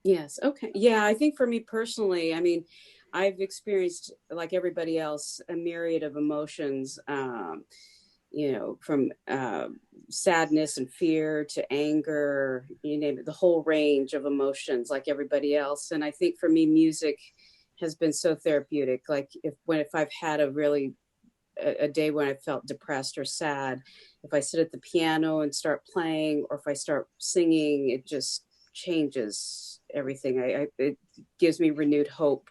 Yes. Okay. Yeah. I think for me personally, I mean, I've experienced, like everybody else, a myriad of emotions, from sadness and fear to anger, you name it, the whole range of emotions like everybody else. And I think for me, music has been so therapeutic. Like if I've had a day when I felt depressed or sad, if I sit at the piano and start playing, or if I start singing, it just changes everything. It gives me renewed hope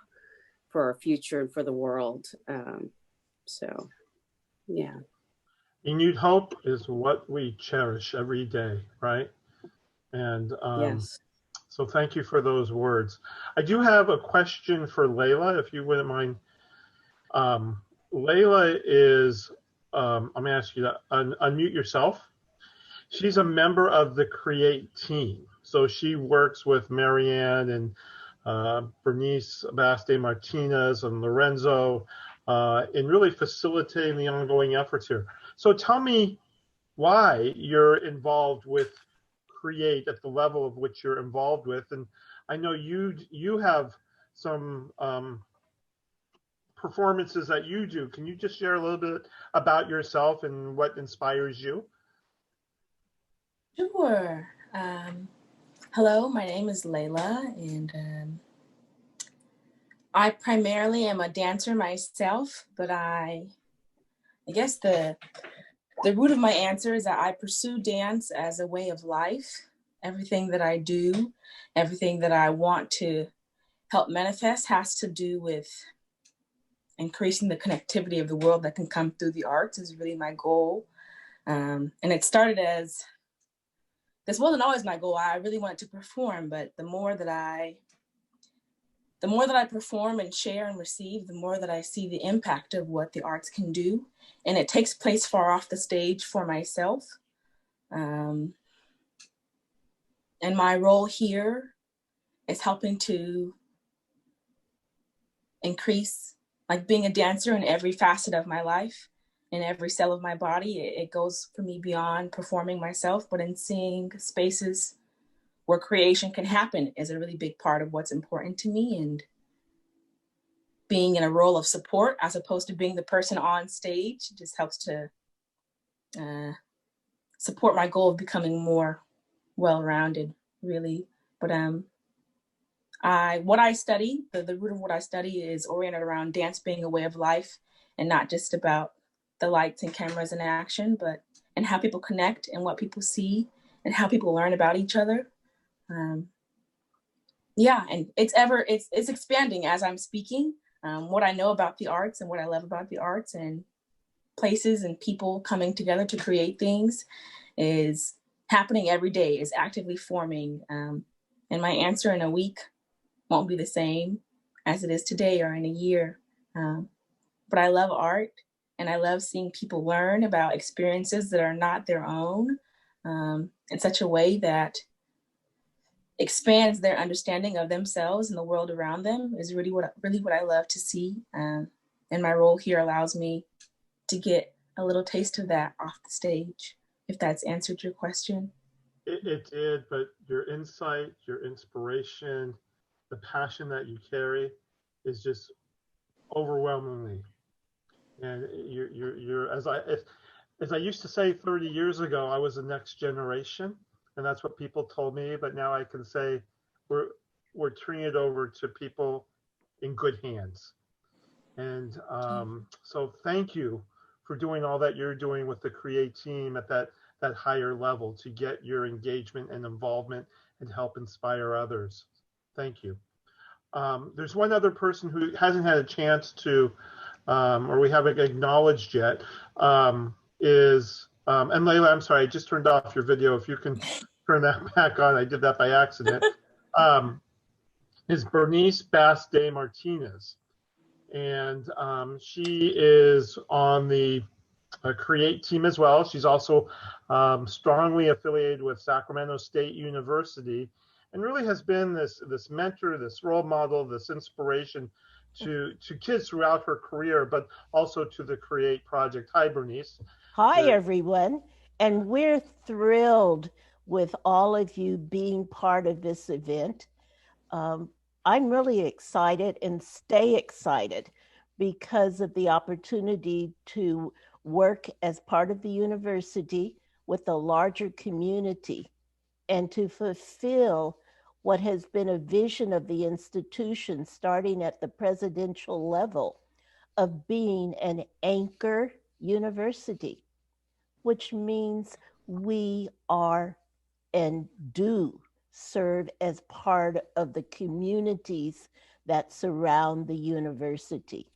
for our future and for the world. So, yeah. Renewed hope is what we cherish every day, right? And yes. So thank you for those words. I do have a question for Layla, if you wouldn't mind. Layla is, I'm going to ask you to unmute yourself. She's a member of the Create team. So she works with Marianne and Bernice Baste Martinez and Lorenzo in really facilitating the ongoing efforts here. So tell me why you're involved with Create at the level of which you're involved with. And I know you have some performances that you do. Can you just share a little bit about yourself and what inspires you? Sure. Hello, my name is Layla, and I primarily am a dancer myself, but I guess the root of my answer is that I pursue dance as a way of life. Everything that I do, everything that I want to help manifest has to do with increasing the connectivity of the world that can come through the arts is really my goal. And it started as, this wasn't always my goal. I really wanted to perform, but the more that I perform and share and receive, the more that I see the impact of what the arts can do. And it takes place far off the stage for myself. And my role here is helping to increase, like being a dancer in every facet of my life, in every cell of my body. It goes for me beyond performing myself, but in seeing spaces where creation can happen is a really big part of what's important to me. And being in a role of support as opposed to being the person on stage just helps to support my goal of becoming more well-rounded, really. But what I study, the root of what I study is oriented around dance being a way of life and not just about the lights and cameras and action, but and how people connect and what people see and how people learn about each other. Yeah, and it's expanding as I'm speaking. What I know about the arts and what I love about the arts and places and people coming together to create things is happening every day, is actively forming. And my answer in a week won't be the same as it is today or in a year. But I love art, and I love seeing people learn about experiences that are not their own in such a way that expands their understanding of themselves and the world around them is really what I love to see. And my role here allows me to get a little taste of that off the stage, if that's answered your question. It did, but your insight, your inspiration, the passion that you carry is just overwhelmingly. And you're as I used to say 30 years ago, I was the next generation, and that's what people told me. But now I can say we're turning it over to people in good hands. And so thank you for doing all that you're doing with the Create team at that higher level to get your engagement and involvement and help inspire others. Thank you. There's one other person who hasn't had a chance to or we haven't acknowledged yet, is, and Layla, I'm sorry, I just turned off your video. If you can turn that back on, I did that by accident, is Bernice Bass de Martinez. And she is on the Create team as well. She's also strongly affiliated with Sacramento State University, and really has been this mentor, this role model, this inspiration to kids throughout her career, but also to the Create project. Hi, Bernice. Hi, everyone. And we're thrilled with all of you being part of this event. I'm really excited and stay excited because of the opportunity to work as part of the university with a larger community and to fulfill what has been a vision of the institution starting at the presidential level of being an anchor university, which means we are and do serve as part of the communities that surround the university.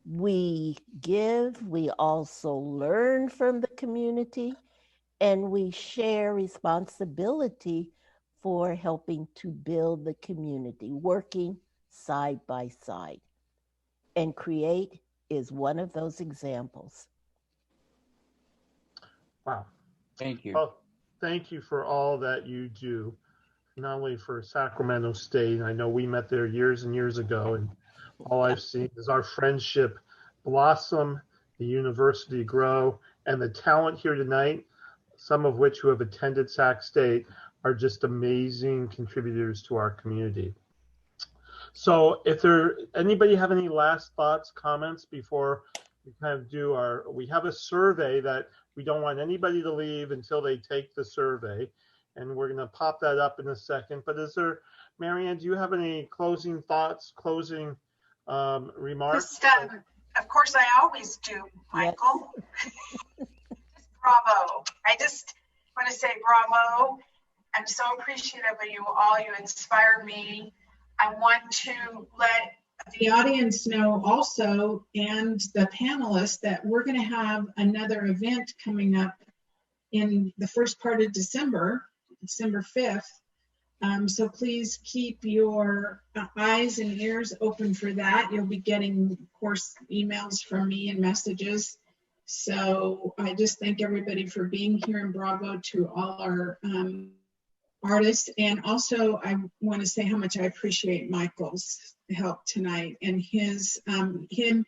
We give, we also learn from the community, and we share responsibility for helping to build the community, working side by side. And Create is one of those examples. Wow. Thank you. Well, thank you for all that you do, not only for Sacramento State. I know we met there years and years ago, and all I've seen is our friendship blossom, the university grow, and the talent here tonight, some of which who have attended Sac State, are just amazing contributors to our community. So if anybody have any last thoughts, comments before we kind of do we have a survey that we don't want anybody to leave until they take the survey, and we're going to pop that up in a second. But Marianne, do you have any closing thoughts, closing remarks? Of course, I always do, Michael. Yes. Bravo. I just want to say bravo. I'm so appreciative of you all. You inspire me. I want to let the audience know also, and the panelists, that we're going to have another event coming up in the first part of December 5th. So please keep your eyes and ears open for that. You'll be getting, of course, emails from me and messages. So I just thank everybody for being here, and bravo to all our artists. And also I want to say how much I appreciate Michael's help tonight, and him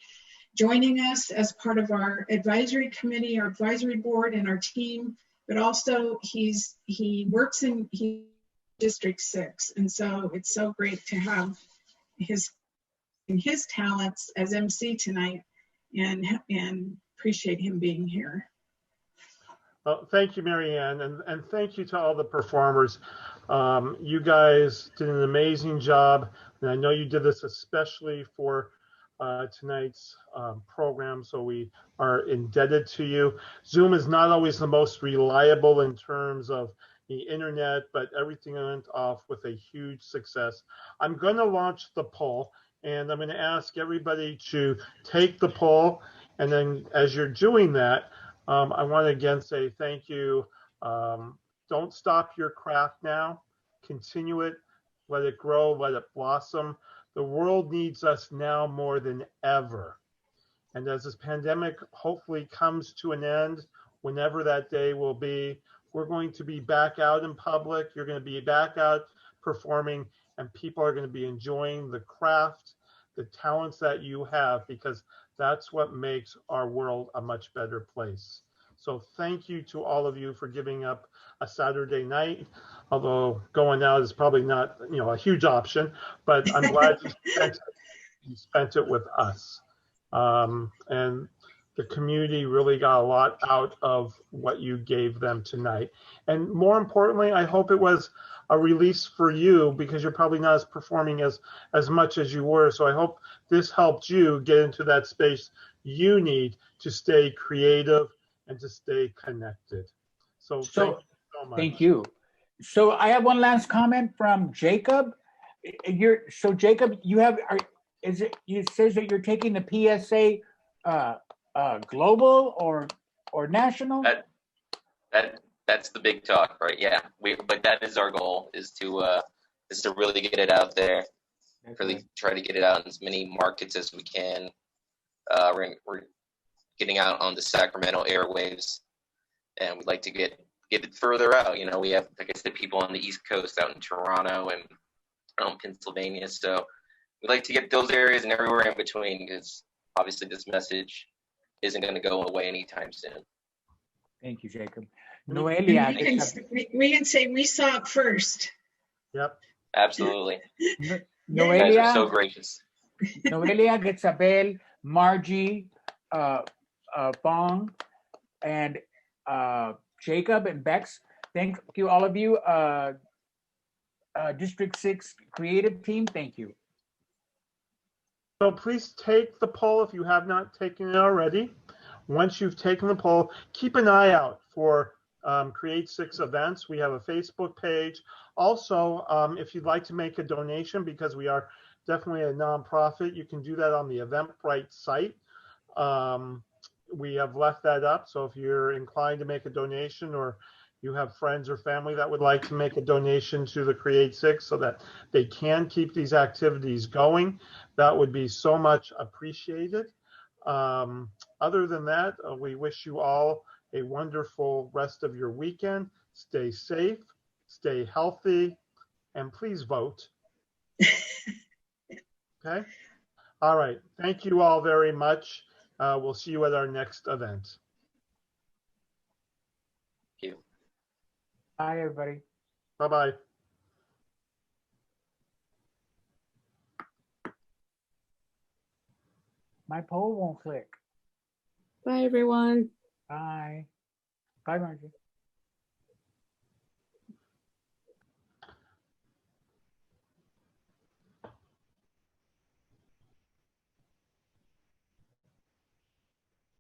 joining us as part of our advisory committee, our advisory board, and our team. But also he works in District 6, and so it's so great to have his talents as MC tonight, and appreciate him being here. Well, thank you, Marianne, and thank you to all the performers. You guys did an amazing job, and I know you did this especially for tonight's program, so we are indebted to you. Zoom is not always the most reliable in terms of the internet, but everything went off with a huge success. I'm going to launch the poll, and I'm going to ask everybody to take the poll, and then as you're doing that, I want to again say thank you. Don't stop your craft now. Continue it. Let it grow. Let it blossom. The world needs us now more than ever. And as this pandemic hopefully comes to an end, whenever that day will be, we're going to be back out in public. You're going to be back out performing, and people are going to be enjoying the craft, the talents that you have, because that's what makes our world a much better place. So thank you to all of you for giving up a Saturday night, although going out is probably not, a huge option, but I'm glad you spent it with us. And the community really got a lot out of what you gave them tonight. And more importantly, I hope it was a release for you, because you're probably not as performing as much as you were. So I hope this helped you get into that space you need to stay creative and to stay connected. So thank you so much. Thank you. So I have one last comment from Jacob. Jacob, you have, is it? It says that you're taking the PSA global or national. That's the big talk, right? Yeah, but that is our goal, is to really get it out there, really try to get it out in as many markets as we can. We're getting out on the Sacramento airwaves, and we'd like to get it further out. You know, we have, like I said, people on the East Coast, out in Toronto and Pennsylvania. So we'd like to get those areas and everywhere in between, because obviously this message isn't going to go away anytime soon. Thank you, Jacob. Noelia, Noelia, we can say we saw it first. Yep. Absolutely. Noelia, you guys are so gracious. Noelia gets a bell. Margie, Bong, and Jacob and Bex. Thank you, all of you. District 6 creative team, thank you. So please take the poll if you have not taken it already. Once you've taken the poll, keep an eye out for Create 6 events. We have a Facebook page. Also, if you'd like to make a donation, because we are definitely a nonprofit, you can do that on the Eventbrite site. We have left that up, so if you're inclined to make a donation, or you have friends or family that would like to make a donation to the Create 6 so that they can keep these activities going, that would be so much appreciated. Other than that, we wish you all a wonderful rest of your weekend. Stay safe, stay healthy, and please vote. Okay? All right. Thank you all very much. We'll see you at our next event. Thank you. Bye, everybody. Bye-bye. My poll won't click. Bye, everyone. Bye. Bye, Margie.